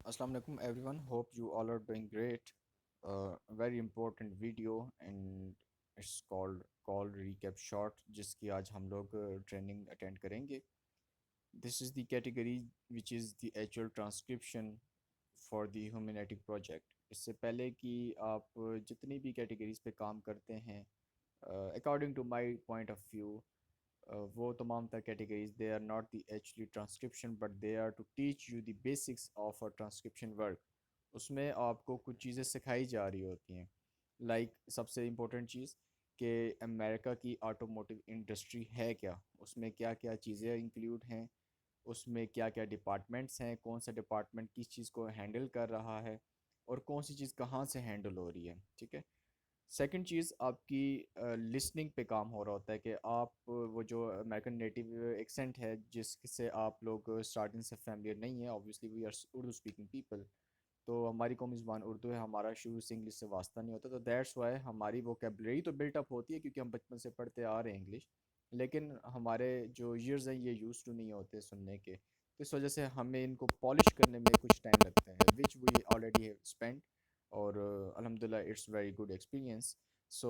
Assalamu alaikum everyone. Hope you all are doing great. Very important video and it's called call recap short जिसकी आज हम लोग training attend करेंगे. This is the category which is the actual transcription for the humanity project. इससे पहले कि आप जितनी भी कैटेगरीज पे काम करते हैं according to my point of view वो तमाम तर categories they are not the actually transcription but they are to teach you the basics of a transcription work. उसमें आपको कुछ चीज़ें सिखाई जा रही होती हैं. सबसे इम्पोर्टेंट चीज़ कि अमेरिका की ऑटोमोटिव इंडस्ट्री है क्या, उसमें क्या क्या चीज़ें इंक्लूड हैं, उसमें क्या क्या डिपार्टमेंट्स हैं, कौन सा डिपार्टमेंट किस चीज़ को हैंडल कर रहा है और कौन सी चीज़ कहाँ से हैंडल हो रही है. ठीक है. सेकंड चीज़ आपकी लिसनिंग पे काम हो रहा होता है कि आप वो जो अमेरिकन नेटिव एक्सेंट है जिससे आप लोग स्टार्टिंग से फैमिलियर नहीं है. Obviously we are Urdu speaking people, तो हमारी कौमी ज़बान उर्दू है, हमारा शुरू से इंग्लिश से वास्ता नहीं होता, तो दैट्स वाई हमारी वोकेबलरी तो बिल्टअप होती है क्योंकि हम बचपन से पढ़ते आ रहे हैं इंग्लिश. लेकिन हमारे जो ईयर्स हैं ये यूज़ टू नहीं होते सुनने के, तो इस वजह से हमें इनको पॉलिश करने में कुछ टाइम लगता है which we already have spend. और अल्हम्दुलिल्लाह it's very good experience. So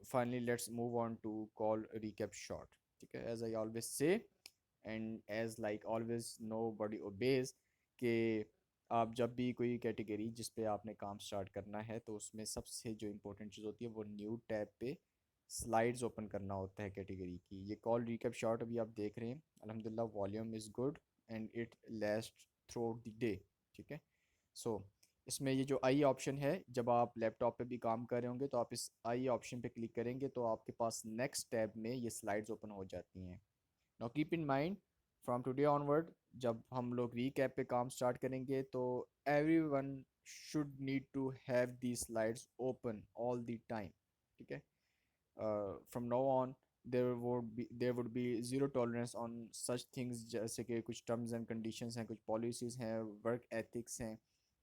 finally let's move on to call recap short. ठीक है. As I always say and as like always nobody obeys के आप जब भी कोई कैटेगरी जिस पे आपने काम स्टार्ट करना है तो उसमें सबसे जो इम्पोर्टेंट चीज़ होती है वो न्यू टैब पे स्लाइड्स ओपन करना होता है कैटेगरी की. ये कॉल रिकैप शॉर्ट अभी आप देख रहे हैं. अल्हम्दुलिल्लाह volume is good and it last through out the day. ठीक है. सो इसमें ये जो आई ऑप्शन है, जब आप लैपटॉप पे भी काम कर रहे होंगे तो आप इस आई ऑप्शन पे क्लिक करेंगे तो आपके पास नेक्स्ट टैब में ये स्लाइड्स ओपन हो जाती हैं. Now keep in mind from today onward जब हम लोग रीकैप पे काम स्टार्ट करेंगे तो everyone should need to have the slides open all the time. ठीक है. From now on there would be zero tolerance on such things जैसे कि कुछ टर्म्स एंड कंडीशंस हैं, कुछ पॉलिसीज़ हैं, वर्क एथिक्स हैं,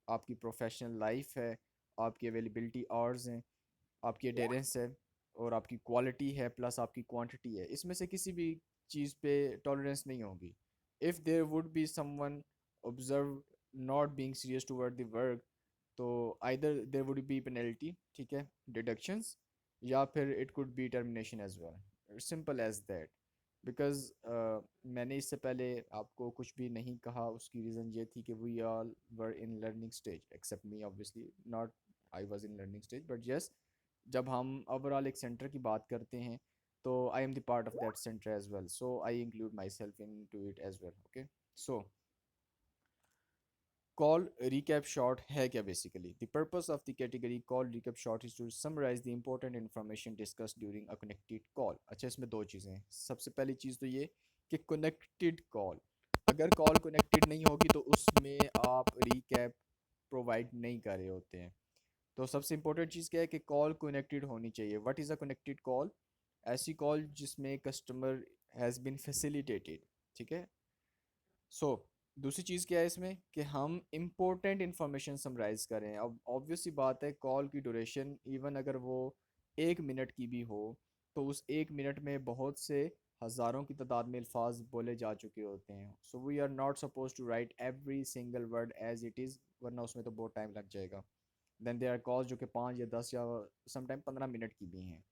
आपकी प्रोफेशनल लाइफ है, आपकी अवेलेबिलिटी आवर्स हैं, आपकी अडेरेंस है और आपकी क्वालिटी है प्लस आपकी क्वांटिटी है. इसमें से किसी भी चीज़ पे टॉलरेंस नहीं होगी. If there would be someone observe not being serious toward the work तो either there would be penalty. ठीक है. डिडक्शंस या फिर it could be termination as well. Simple as that. Because मैंने इससे पहले आपको कुछ भी नहीं कहा, उसकी रीज़न ये थी कि we all were in learning stage except me obviously not. I was in learning stage but yes जब हम ओवरऑल एक सेंटर की बात करते हैं तो I am the part of that centre as well, so I include myself into it as well. Okay. So call recap short है क्या basically? The purpose of the category call recap short is to summarise the important information discuss during a connected call. अच्छा, इसमें दो चीज़ें हैं. सबसे पहली चीज़ तो ये कि कनेक्टेड कॉल, अगर कॉल कनेक्टेड नहीं होगी तो उसमें आप रिकैप प्रोवाइड नहीं कर रहे होते हैं. तो सबसे इंपॉर्टेंट चीज़ क्या है कि कॉल कनेक्टेड होनी चाहिए. What is a connected call? ऐसी कॉल जिसमें कस्टमर हैज़ बीन फैसिलिटेटेड. ठीक है. सो दूसरी चीज़ क्या है इसमें कि हम इम्पोर्टेंट इन्फॉर्मेशन समराइज़ करें. अब ऑब्वियस सी बात है कॉल की ड्यूरेशन इवन अगर वो 1 मिनट की भी हो तो उस 1 मिनट में बहुत से हज़ारों की तादाद में अल्फाज बोले जा चुके होते हैं. So we are not suppose to write every single word as it is, वरना उसमें तो बहुत टाइम लग जाएगा. देन दे आर कॉल्स जो कि 5 या 10 या समटाइम 15 मिनट की भी हैं.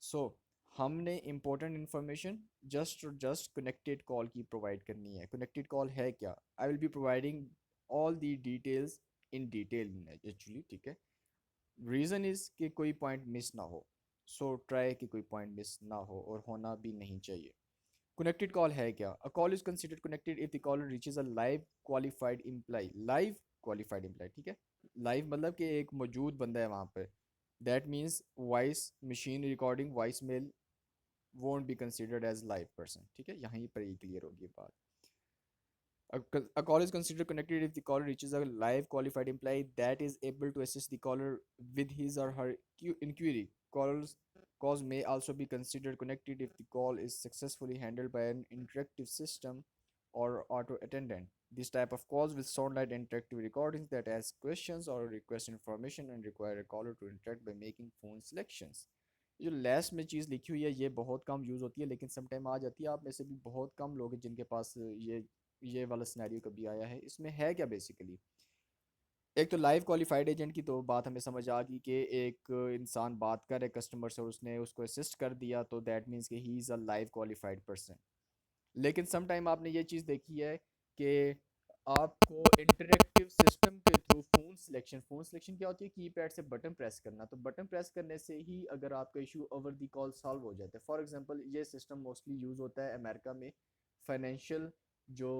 सो हमने important information just connected call की प्रोवाइड करनी है. कनेक्टेड कॉल है क्या? आई will be providing all the details in detail actually. ठीक है. रीज़न इज़ कि कोई पॉइंट मिस ना हो. सो ट्राई कि कोई पॉइंट मिस ना हो और होना भी नहीं चाहिए. कनेक्टेड कॉल है क्या? A call is considered connected if the caller reaches a live qualified employ. Live qualified employ. ठीक है. लाइव मतलब कि एक मौजूद बंदा है वहाँ पे. That means voice machine recording voice mail won't be considered as live person. ठीक है. यहाँ पर ही क्लियर होगी बात. A call is considered connected if the caller reaches a live qualified employee that is able to assist the caller with his or her inquiry. Calls may also be considered connected if the call is successfully handled by an interactive system or auto attendant. This type of calls will sound like interactive recordings that ask questions or request information and require a caller to interact by making phone selections. ये जो less में चीज़ लिखी हुई है ये बहुत कम use होती है लेकिन समटाइम आ जाती है. आप में से भी बहुत कम लोग हैं जिनके पास ये वाला सिनेरियो कभी आया है. इसमें है क्या बेसिकली एक तो लाइव क्वालिफाइड एजेंट की तो बात हमें समझ आ गई कि एक इंसान बात कर रहे कस्टमर से और उसने उसको असिस्ट कर दिया, तो दैट मीन्स कि he is a live qualified person. लेकिन सम टाइम आपने ये चीज़ देखी है कि आपको इंटरेक्टिव सिस्टम के थ्रू फ़ोन सिलेक्शन क्या होती है, कीपैड से बटन प्रेस करना, तो बटन प्रेस करने से ही अगर आपका issue over the call solve हो जाता है। फॉर एग्जांपल ये सिस्टम मोस्टली यूज़ होता है अमेरिका में। फाइनेंशियल जो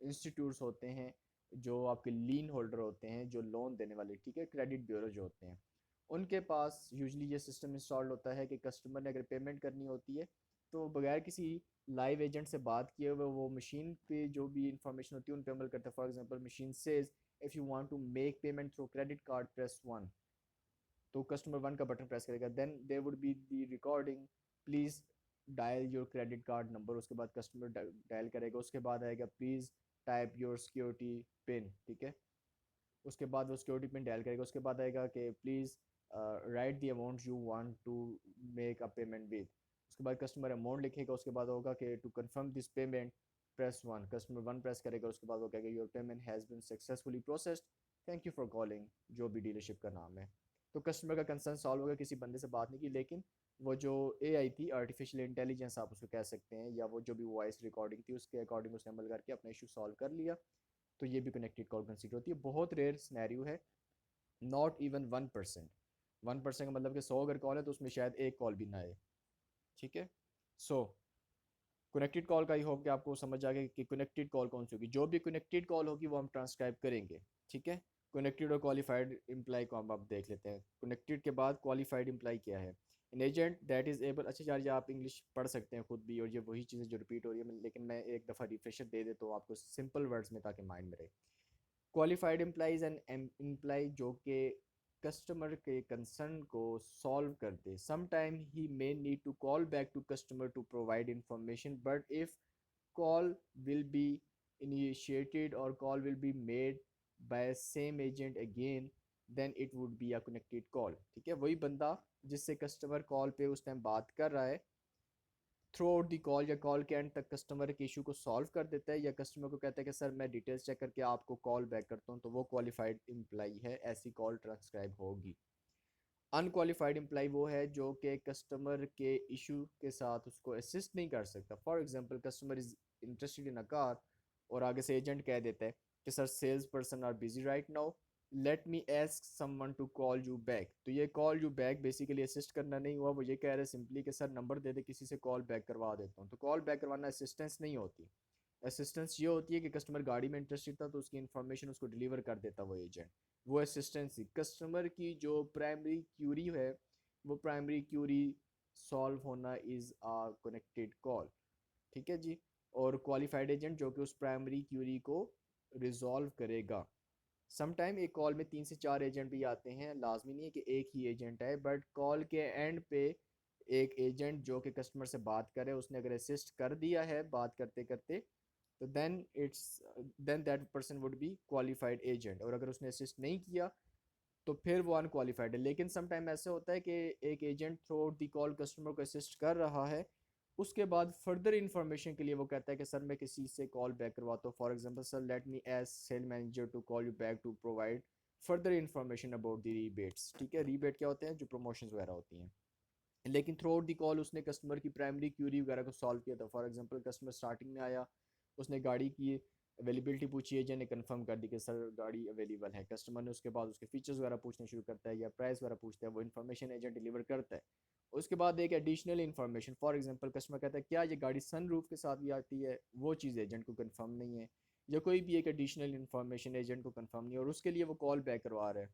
इंस्टीट्यूट्स होते हैं, जो आपके लीन होल्डर होते हैं, जो लोन देने वाले, ठीक है, क्रेडिट ब्यूरो जो होते हैं, उनके पास यूजली ये सिस्टम इंस्टॉल्ड होता है कि कस्टमर ने अगर पेमेंट करनी होती है तो बगैर किसी लाइव एजेंट से बात किए हुए वो मशीन पे जो भी इंफॉर्मेशन होती है उन पे अमल करते हैं। For example machine says if you want to make payment through credit card press one, तो कस्टमर वन का बटन प्रेस करेगा, then there would be the recording, please dial your credit card number, उसके बाद customer dial करेगा, उसके बाद आएगा please type your security pin, ठीक है, उसके बाद वो सिक्योरिटी पिन डायल करेगा, उसके बाद आएगा कि please write the amount you want to make a payment with, उसके बाद कस्टमर अमाउंट लिखेगा, उसके बाद होगा कि to confirm this payment press one, customer one press करेगा, उसके बाद वो कहेगा your payment has been successfully processed, thank you for calling, जो भी डीलरशिप का नाम है। तो कस्टमर का कंसर्न सॉल्व होगा, किसी बंदे से बात नहीं की, लेकिन वो जो AI थी, आर्टिफिशियल इंटेलिजेंस आप उसको कह सकते हैं, या वो जो भी वॉइस रिकॉर्डिंग थी उसके अकॉर्डिंग उसने अमल करके अपना इशू सॉल्व कर लिया। तो ये भी कनेक्टेड कॉल कंसिडर होती है। बहुत रेयर स्नैरियो है, नॉट इवन 1%। 1% का मतलब कि 100 अगर कॉल है तो उसमें शायद एक कॉल भी ना आए, ठीक है। सो कनेक्टेड कॉल का आई होप कि आपको समझ आ गया कि कनेक्टेड कॉल कौन सी होगी। जो भी कनेक्टेड कॉल होगी वो हम ट्रांसक्राइब करेंगे, ठीक है। कनेक्टेड और क्वालिफाइड इम्प्लाई को हम अब देख लेते हैं। कनेक्टेड के बाद क्वालिफाइड इम्प्लाई क्या है? An agent that is able, अच्छा यार ये आप इंग्लिश पढ़ सकते हैं खुद भी, और ये वही चीज़ें जो रिपीट हो रही है, लेकिन मैं एक दफ़ा रिफ्रेशर दे देता हूँ आपको सिंपल वर्ड्स में ताकि माइंड में रहे। क्वालिफाइड एम्प्लॉइज एंड एम्प्लॉय जो कि कस्टमर के कंसर्न को सॉल्व कर दे। Sometime he may need to call back to customer to provide information, but if call will be initiated or call will be made by same agent again, then it would be a connected call, ठीक है। वही बंदा जिससे customer call पे उस time बात कर रहा है, थ्रू आउट दी कॉल या कॉल के एंड तक कस्टमर के इशू को सॉल्व कर देता है, या कस्टमर को कहता है कि सर मैं डिटेल्स चेक करके आपको कॉल बैक करता हूँ, तो वो क्वालिफाइड एम्प्लॉई है, ऐसी कॉल ट्रांसक्राइब होगी। अनक्वालिफाइड एम्प्लॉई वो है जो कि कस्टमर के इशू के साथ उसको असिस्ट नहीं कर सकता। For example customer is interested in a car और आगे से एजेंट कह देता है कि sir sales person are busy right now, let me ask someone to call you back, तो ये call you back basically assist करना नहीं हुआ, वो ये कह रहे हैं सिंपली कि सर नंबर दे दे किसी से कॉल बैक करवा देता हूँ। तो कॉल बैक करवाना असिस्टेंस नहीं होती। असिस्टेंस ये होती है कि कस्टमर गाड़ी में इंटरेस्टेड था तो उसकी इन्फॉर्मेशन उसको डिलीवर कर देता वो एजेंट, वो असिस्टेंस ही। कस्टमर की जो प्राइमरी क्यूरी है, वो प्राइमरी क्यूरी सॉल्व होना इज़ आ कनेक्टेड कॉल, ठीक है जी। और क्वालिफाइड एजेंट जो कि उस प्राइमरी क्यूरी को रिजॉल्व करेगा। समटाइम एक कॉल में 3 से 4 एजेंट भी आते हैं, लाजमी नहीं है कि एक ही एजेंट है, बट कॉल के एंड पे एक एजेंट जो कि कस्टमर से बात करे उसने अगर असिस्ट कर दिया है बात करते करते, तो then that person would be qualified agent, और अगर उसने असिस्ट नहीं किया तो फिर वो अनक्वालिफाइड है। लेकिन सम टाइम ऐसे होता है कि एक agent through out the call customer को असिस्ट कर रहा है, उसके बाद फर्दर इंफॉर्मेशन के लिए वो कहता है कि सर मैं किसी से कॉल बैक करवाता हूँ, for example sir let me as sale manager to call you back to provide further information about the rebates, ठीक है। रीबेट क्या होते हैं? जो प्रमोशंस वगैरह होती हैं। लेकिन थ्रू आउट दी कॉल उसने कस्टमर की प्राइमरी क्यूरी वगैरह को सॉल्व किया था। फॉर एग्जांपल कस्टमर स्टार्टिंग में आया, उसने गाड़ी की अवेलेबिलिटी पूछी, एजेंट ने कंफर्म कर दी कि सर गाड़ी अवेलेबल है। कस्टमर ने उसके बाद उसके फीचर्स वगैरह पूछने शुरू करता है या प्राइस वगैरह पूछता है, वो इन्फॉर्मेशन एजेंट डिलीवर करता है। उसके बाद एक additional information, for example customer कहता है क्या ये गाड़ी सन रूफ के साथ भी आती है, वो चीज़ एजेंट को कंफर्म नहीं है, या कोई भी एक एडिशनल इन्फॉर्मेशन एजेंट को कंफर्म नहीं है और उसके लिए वो कॉल बैक करवा रहा है,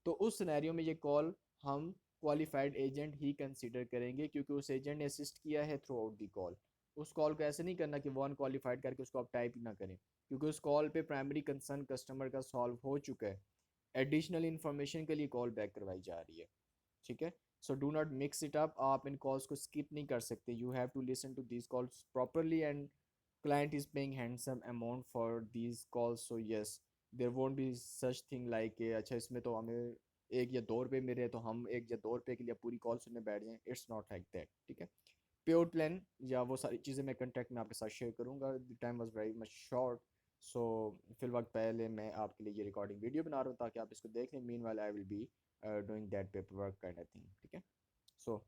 तो उस सिनेरियो में ये कॉल हम क्वालिफाइड एजेंट ही कंसीडर करेंगे, क्योंकि उस एजेंट ने असिस्ट किया है थ्रू आउट दी कॉल। उस कॉल को ऐसे नहीं करना कि वो अनक्वालिफाइड करके उसको आप टाइप ही ना करें, क्योंकि उस कॉल पे प्राइमरी कंसर्न कस्टमर का सॉल्व हो चुका है, एडिशनल इन्फॉर्मेशन के लिए कॉल बैक करवाई जा रही है, ठीक है। So do not mix it up, आप इन कॉल्स को स्किप नहीं कर सकते, you have to listen to these calls properly, and client is paying handsome amount for these calls, so yes, there won't be such thing like अच्छा इसमें तो हमें 1 या 2 रुपए मिले तो हम 1 या 2 रुपए के लिए पूरी कॉल सुनने बैठ जाएं, इट्स नॉट लाइक दैट, ठीक है। पेड प्लान या वो सारी चीज़ें मैं कंटेक्ट में आपके साथ शेयर करूंगा। The time was very much short, so फिलहाल पहले मैं आपके लिए ये रिकॉर्डिंग वीडियो बना रहा हूँ ताकि आप इसको देख लें। Mean while I will be doing that paper work kind of thing, ठीक है। सो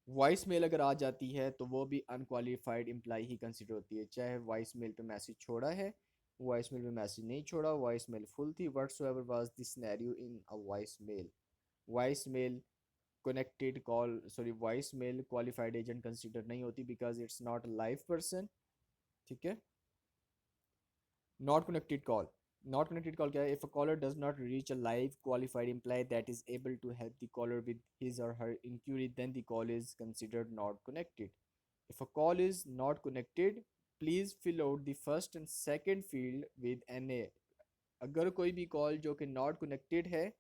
वॉइस मेल अगर आ जाती है तो वो भी अनक्वालिफाइड एम्प्लॉय ही कंसिडर होती है, चाहे वॉइस मेल पे मैसेज छोड़ा है, वॉइस मेल पे मैसेज नहीं छोड़ा, वॉइस मेल फुल थी, whatsoever was the scenario in a voice mail. Voice mail connected call, sorry, voice mail qualified agent consider नहीं होती because it's not a live person, ठीक है। Not connected call, not connected call क्या है? If a caller does not reach a live qualified employee that is able to help the caller with his or her inquiry then the call is considered not connected. If a call is not connected, please fill out the first and second field with NA। अगर कोई भी call जो कि not connected है,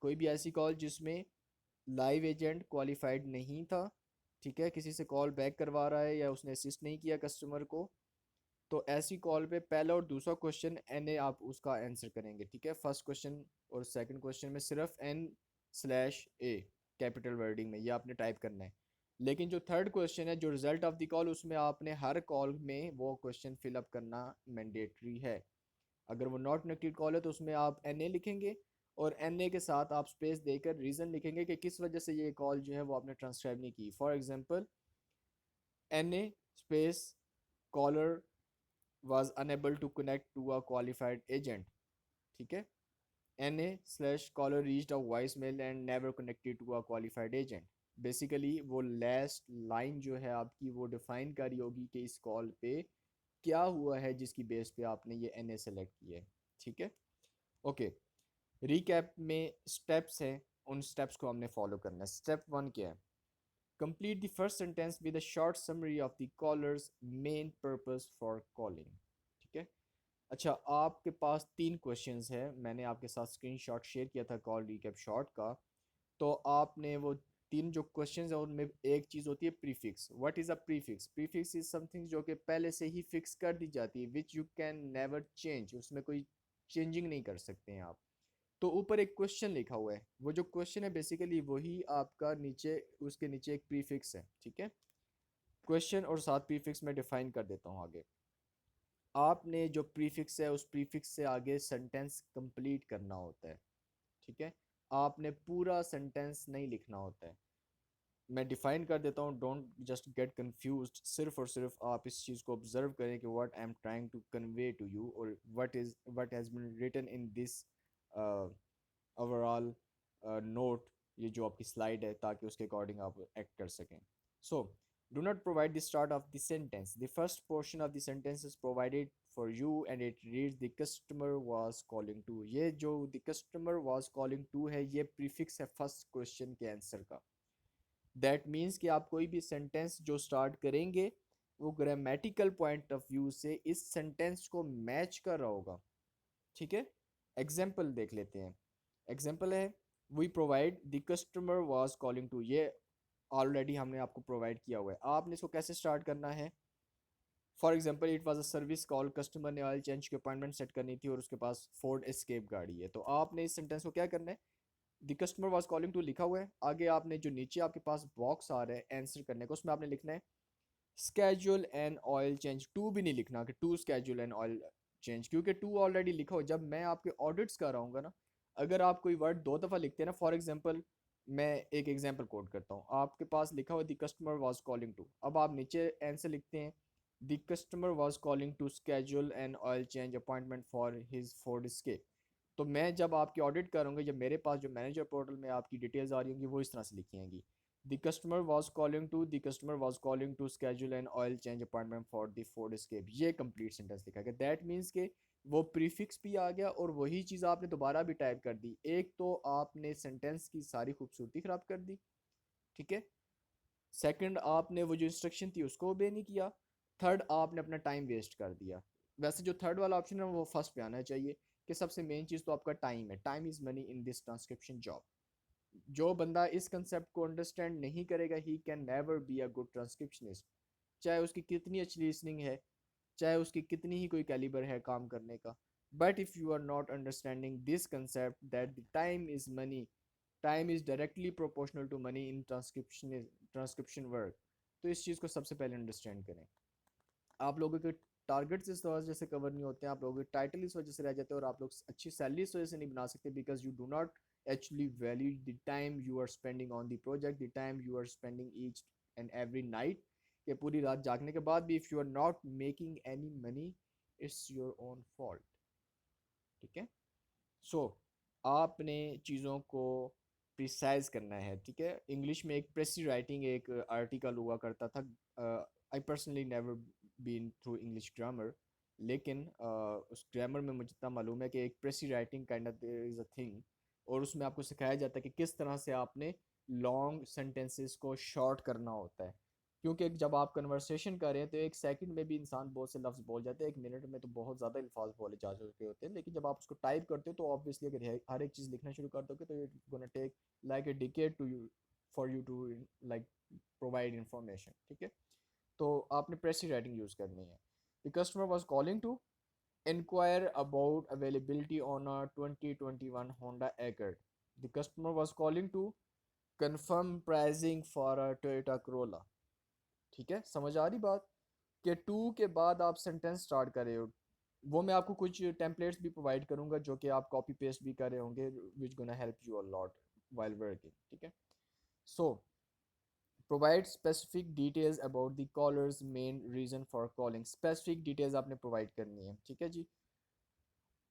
कोई भी ऐसी call जिसमें लाइव एजेंट क्वालिफाइड नहीं था, ठीक है, किसी से कॉल बैक करवा रहा है या उसने असिस्ट नहीं किया कस्टमर को, तो ऐसी कॉल पे पहला और दूसरा क्वेश्चन NA आप उसका आंसर करेंगे, ठीक है। फर्स्ट क्वेश्चन और सेकंड क्वेश्चन में सिर्फ N/A कैपिटल वर्डिंग में ये आपने टाइप करना है। लेकिन जो थर्ड क्वेश्चन है, जो रिजल्ट ऑफ द कॉल, उसमें आपने हर कॉल में वो क्वेश्चन फिलअप करना मैंडेटरी है। अगर वो नॉट कनेक्टेड कॉल है तो उसमें आप NA लिखेंगे और NA के साथ आप स्पेस देकर रीज़न लिखेंगे कि किस वजह से ये कॉल जो है वो आपने ट्रांसक्राइब नहीं की। For example, NA space caller was unable to connect to a qualified agent, ठीक है। NA/caller reached a voicemail and never connected to a qualified agent। Basically वो लास्ट लाइन जो है आपकी वो डिफाइन करी होगी कि इस कॉल पे क्या हुआ है जिसकी बेस पे आपने ये NA सेलेक्ट किया है, ठीक है। ओके, रिकैप में स्टेप्स हैं, उन स्टेप्स को हमने फॉलो करना है। स्टेप 1 क्या है? Complete the first sentence with a short summary of the caller's main purpose for calling, ठीक है। अच्छा, आपके पास 3 क्वेश्चंस हैं, मैंने आपके साथ स्क्रीनशॉट शेयर किया था कॉल रिकैप शॉर्ट का। तो आपने वो 3 जो क्वेश्चंस हैं उनमें एक चीज़ होती है prefix. What is a prefix? Prefix is something जो कि पहले से ही फिक्स कर दी जाती है, which you can never change, उसमें कोई चेंजिंग नहीं कर सकते हैं आप। तो ऊपर एक क्वेश्चन लिखा हुआ है, वो जो क्वेश्चन है बेसिकली वही आपका नीचे, उसके नीचे एक प्रीफिक्स है, ठीक है। क्वेश्चन और साथ प्रीफिक्स में डिफाइन कर देता हूँ आगे। आपने जो प्रीफिक्स है उस प्रीफिक्स से आगे सेंटेंस कंप्लीट करना होता है, ठीक है। आपने पूरा सेंटेंस नहीं लिखना होता है। मैं डिफाइन कर देता हूँ, डोंट जस्ट गेट कंफ्यूज्ड। सिर्फ और सिर्फ आप इस चीज़ को ऑब्जर्व करें कि what I am trying to convey to you, और what has been written in this overall note, ये जो आपकी स्लाइड है, ताकि उसके अकॉर्डिंग आप एक्ट कर सकें। सो do not provide the start of the sentence. The first portion of the sentence is provided for you and it reads the customer was calling to। ये जो the customer was calling to है, ये prefix है first question के answer का। That means कि आप कोई भी सेंटेंस जो स्टार्ट करेंगे वो ग्रामेटिकल पॉइंट ऑफ व्यू से इस सेंटेंस को मैच कर रहा होगा, ठीक है। एग्जाम्पल देख लेते हैं। एग्जाम्पल है, we provide the customer was calling to, ये ऑलरेडी हमने आपको प्रोवाइड किया हुआ है। आपने इसको कैसे स्टार्ट करना है? For example, it was a service call, customer ने ऑयल चेंज की अपॉइंटमेंट सेट करनी थी और उसके पास फोर्ड एस्केप गाड़ी है। तो आपने इस सेंटेंस को क्या करना है? The customer was calling to लिखा हुआ है, आगे आपने जो नीचे आपके पास बॉक्स आ रहा है आंसर करने को, उसमें आपने लिखना है schedule and oil change. To भी नहीं लिखना कि to schedule and oil change, क्योंकि टू ऑलरेडी लिखा हो। जब मैं आपके ऑडिट्स कर रहा हूँ ना, अगर आप कोई वर्ड 2 दफ़ा लिखते हैं ना, फॉर एग्जाम्पल मैं एक एग्जाम्पल कोड करता हूँ, आपके पास लिखा हुआ the customer was calling to, अब आप नीचे आंसर लिखते हैं the customer was calling to schedule and oil change appointment for his Ford Escape. तो मैं जब आपकी ऑडिट करूँगा, जब मेरे पास जो मैनेजर पोर्टल में आपकी डिटेल्स आ रही होंगी वो इस तरह से लिखी होंगी, the customer was calling to schedule an oil change appointment for the Ford Escape। ये कंप्लीट सेंटेंस लिखा गया। दैट मीन्स के वो प्रीफिक्स भी आ गया और वही चीज़ आपने दोबारा भी टाइप कर दी। एक तो आपने सेंटेंस की सारी खूबसूरती ख़राब कर दी, ठीक है। सेकंड, आपने वो जो इंस्ट्रक्शन थी उसको ओबे नहीं किया। थर्ड, आपने अपना टाइम वेस्ट कर दिया। वैसे जो थर्ड वाला ऑप्शन है वो फर्स्ट पे आना चाहिए कि सबसे मेन चीज़ तो आपका टाइम है। Time is money in this transcription job. जो बंदा इस कंसेप्ट को अंडरस्टैंड नहीं करेगा, he can never be a good transcriptionist. चाहे उसकी कितनी अच्छी लिसनिंग है, चाहे उसकी कितनी ही कोई कैलिबर है काम करने का, but if you are not understanding this concept that the time is money, time is directly proportional to money in transcription work, तो इस चीज़ को सबसे पहले अंडरस्टैंड करें। आप लोगों के टारगेट्स इस वजह से कवर नहीं होते हैं, आप लोगों के टाइटल इस वजह से रह जाते हैं, और आप लोग अच्छी सैलरी इस वजह से नहीं बना सकते, because you do not actually value the time you are spending on the project, the time you are spending each and every night, कि पूरी रात जागने के बाद भी if you are not making any money, it's your own fault. ठीक है, सो आपने चीज़ों को प्रिसाइज करना है, ठीक है। इंग्लिश में एक प्रेसी राइटिंग एक आर्टिकल हुआ करता था। I personally never been through English grammar, लेकिन उस ग्रामर में मुझे इतना मालूम है कि एक प्रेसी writing kind of their is a thing, और उसमें आपको सिखाया जाता है कि किस तरह से आपने लॉन्ग सेंटेंसेस को शॉर्ट करना होता है। क्योंकि जब आप कन्वर्सेशन कर रहे हैं तो एक सेकंड में भी इंसान बहुत से लफ्ज़ बोल जाते हैं, एक मिनट में तो बहुत ज़्यादा अल्फाज बोले जा चुके होते हैं, लेकिन जब आप उसको टाइप करते हो तो ऑब्वियसली अगर हर एक चीज़ लिखना शुरू कर दोगे तो it gonna take like a decade to you for you to like provide information, ठीक है। तो आपने प्रेसी राइटिंग यूज़ करनी है। The customer was calling to inquire about availability on a 2021 Honda Accord. The customer was calling to confirm pricing for a Toyota Corolla. ठीक है, समझ आ रही बात? कि टू के बाद आप सेंटेंस स्टार्ट कर रहे हो, वो मैं आपको कुछ टेम्पलेट्स भी प्रोवाइड करूंगा जो कि आप कॉपी पेस्ट भी कर रहे होंगे, which gonna help you a lot while working, ठीक है। So provide specific details about the caller's main reason for calling, specific details आपने प्रोवाइड करनी है, ठीक है जी।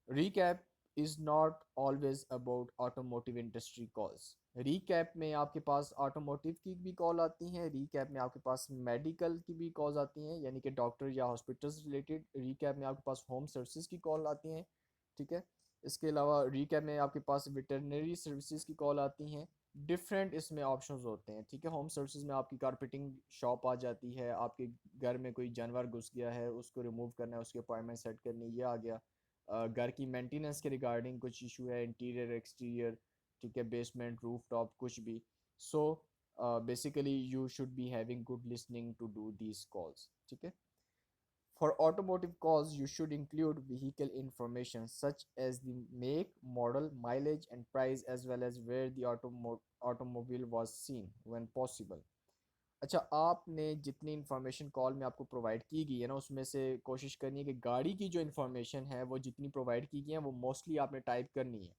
Recap is not always about automotive industry calls. Recap में आपके पास automotive की भी कॉल आती हैं, recap में आपके पास मेडिकल की भी कॉल्स आती हैं, यानी कि डॉक्टर या हॉस्पिटल्स रिलेटेड। recap में आपके पास होम सर्विसेज की कॉल आती हैं, ठीक है। इसके अलावा recap में आपके पास वेटरनरी सर्विसेज की कॉल आती हैं। डिफरेंट इसमें ऑप्शंस होते हैं, ठीक है। होम सर्विसेज में आपकी कारपेटिंग शॉप आ जाती है, आपके घर में कोई जानवर घुस गया है, उसको रिमूव करना है, उसकी अपॉइंटमेंट सेट करनी है, ये आ गया। घर की मेंटेनेंस के रिगार्डिंग कुछ इशू है, इंटीरियर एक्सटीरियर, ठीक है, बेसमेंट रूफ टॉप कुछ भी। So basically you should be having good listening to do these calls, ठीक है। For automotive calls, you should include vehicle information such as the make, model, mileage, and price, as well as where the automobile was seen when possible. अच्छा, आपने जितनी information call में आपको provide की गई है ना, उसमें से कोशिश करनी है कि गाड़ी की जो इन्फॉर्मेशन है वो जितनी प्रोवाइड की गई है वो मोस्टली आपने टाइप करनी है।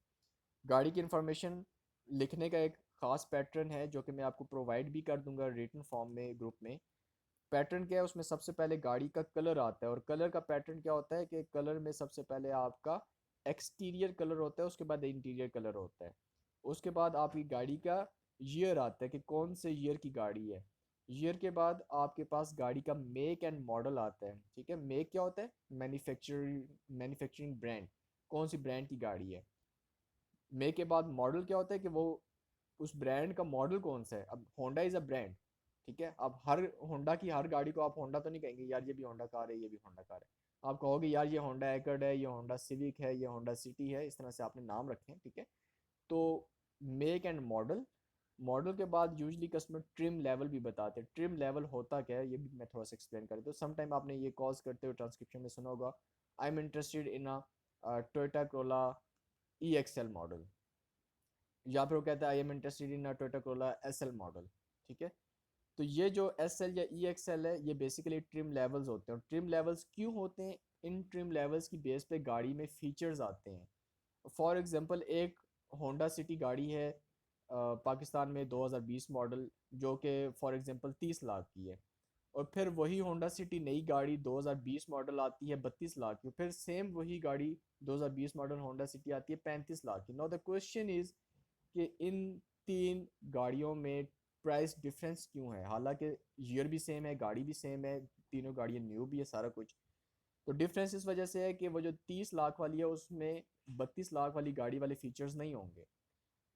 गाड़ी की इन्फॉर्मेशन लिखने का एक ख़ास पैटर्न है जो कि मैं आपको प्रोवाइड भी कर दूंगा रिटन फॉर्म में ग्रुप में। पैटर्न क्या है उसमें, सबसे पहले गाड़ी का कलर आता है, और कलर का पैटर्न क्या होता है कि कलर में सबसे पहले आपका एक्सटीरियर कलर होता है, उसके बाद इंटीरियर कलर होता है, उसके बाद आपकी गाड़ी का ईयर आता है कि कौन से ईयर की गाड़ी है। ईयर के बाद आपके पास गाड़ी का मेक एंड मॉडल आता है, ठीक है। मेक क्या होता है, मैन्युफैक्चरिंग ब्रांड, कौन सी ब्रांड की गाड़ी है। मेक के बाद मॉडल क्या होता है कि वो उस ब्रांड का मॉडल कौन सा है। अब होंडा इज़ अ ब्रांड, ठीक है। अब हर होंडा की हर गाड़ी को आप होंडा तो नहीं कहेंगे यार ये भी होंडा कार है, ये भी होंडा कार है। आप कहोगे यार ये होंडा एकर्ड है, ये होंडा सिविक है, ये होंडा सिटी है, इस तरह से आपने नाम रखे हैं, ठीक है। तो मेक एंड मॉडल, मॉडल के बाद यूजली कस्टमर ट्रिम लेवल भी बताते हैं। ट्रिम लेवल होता क्या है ये भी मैं थोड़ा सा एक्सप्लेन कर दूँ। सम टाइम आपने ये कॉल्स करते हुए ट्रांसक्रिप्शन में सुना होगा, I am interested in a Toyota Corolla E XL model, या फिर वो कहता है I am interested in Toyota Corolla SL model, ठीक है। तो ये जो एस एल या ई एक्स एल है ये बेसिकली ट्रिम लेवल्स होते हैं। और ट्रिम लेवल्स क्यों होते हैं, इन ट्रिम लेवल्स की बेस पे गाड़ी में फीचर्स आते हैं। फॉर एग्जांपल एक होंडा सिटी गाड़ी है पाकिस्तान में 2020 मॉडल, जो कि फॉर एग्जांपल 30 लाख की है, और फिर वही होंडा सिटी नई गाड़ी 2020 मॉडल आती है 32 लाख की, फिर सेम वही गाड़ी 2020 मॉडल होंडा सिटी आती है 35 लाख की। नाउ द क्वेश्चन इज कि इन तीन गाड़ियों में प्राइस डिफरेंस क्यों है, हालांकि ईयर भी सेम है, गाड़ी भी सेम है, तीनों गाड़ियाँ न्यू भी है, सारा कुछ। तो डिफरेंस इस वजह से है कि वो जो 30 लाख वाली है उसमें 32 लाख वाली गाड़ी वाले फीचर्स नहीं होंगे,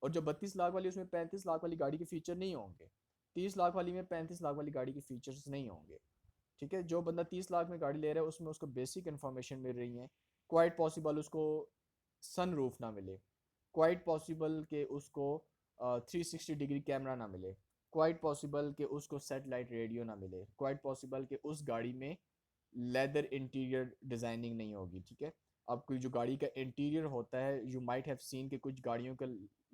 और जो 32 लाख वाली उसमें 35 लाख वाली गाड़ी के फीचर नहीं होंगे। 30 लाख वाली में 35 लाख वाली गाड़ी के फीचर्स नहीं होंगे, ठीक है। जो बंदा 30 लाख में गाड़ी ले रहा है उसमें उसको बेसिक इन्फॉर्मेशन मिल रही है, क्वाइट पॉसिबल उसको सन रूफ ना मिले, क्वाइट पॉसिबल कि उसको 360 डिग्री कैमरा ना मिले, क्वाइट पॉसिबल कि उसको सेटेलाइट रेडियो ना मिले, क्वाइट पॉसिबल कि उस गाड़ी में लेदर इंटीरियर डिज़ाइनिंग नहीं होगी, ठीक है। अब कोई जो गाड़ी का इंटीरियर होता है, यू माइट हैव सीन कि कुछ गाड़ियों का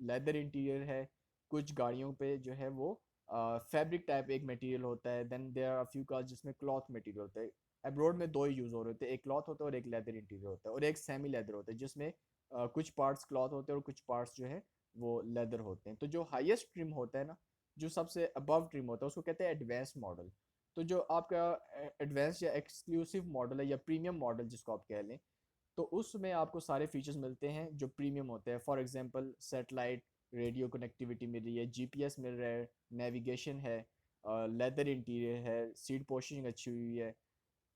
लेदर इंटीरियर है, कुछ गाड़ियों पे जो है वो फैब्रिक टाइप एक मटेरियल होता है, then there are few cars जिसमें क्लॉथ मटेरियल होता है। एब्रोड में दो ही यूज़ हो रहे होते हैं, एक क्लॉथ होता है और एक लेदर इंटीरियर होता है, और एक सेमी लेदर होता है जिसमें कुछ पार्ट्स क्लॉथ होते हैं और कुछ पार्ट्स जो है वो लेदर होते हैं। तो जो हाईएस्ट ट्रिम होता है ना, जो सबसे अबव ट्रिम होता है, उसको कहते हैं एडवांस मॉडल। तो जो आपका एडवांस या एक्सक्लूसिव मॉडल है या प्रीमियम मॉडल जिसको आप कह लें, तो उसमें आपको सारे फीचर्स मिलते हैं जो प्रीमियम होते हैं। For example satellite radio connectivity मिल रही है, जीपीएस मिल रहा है, नेविगेशन है, लेदर इंटीरियर है, सीट पोस्टिंग अच्छी हुई है,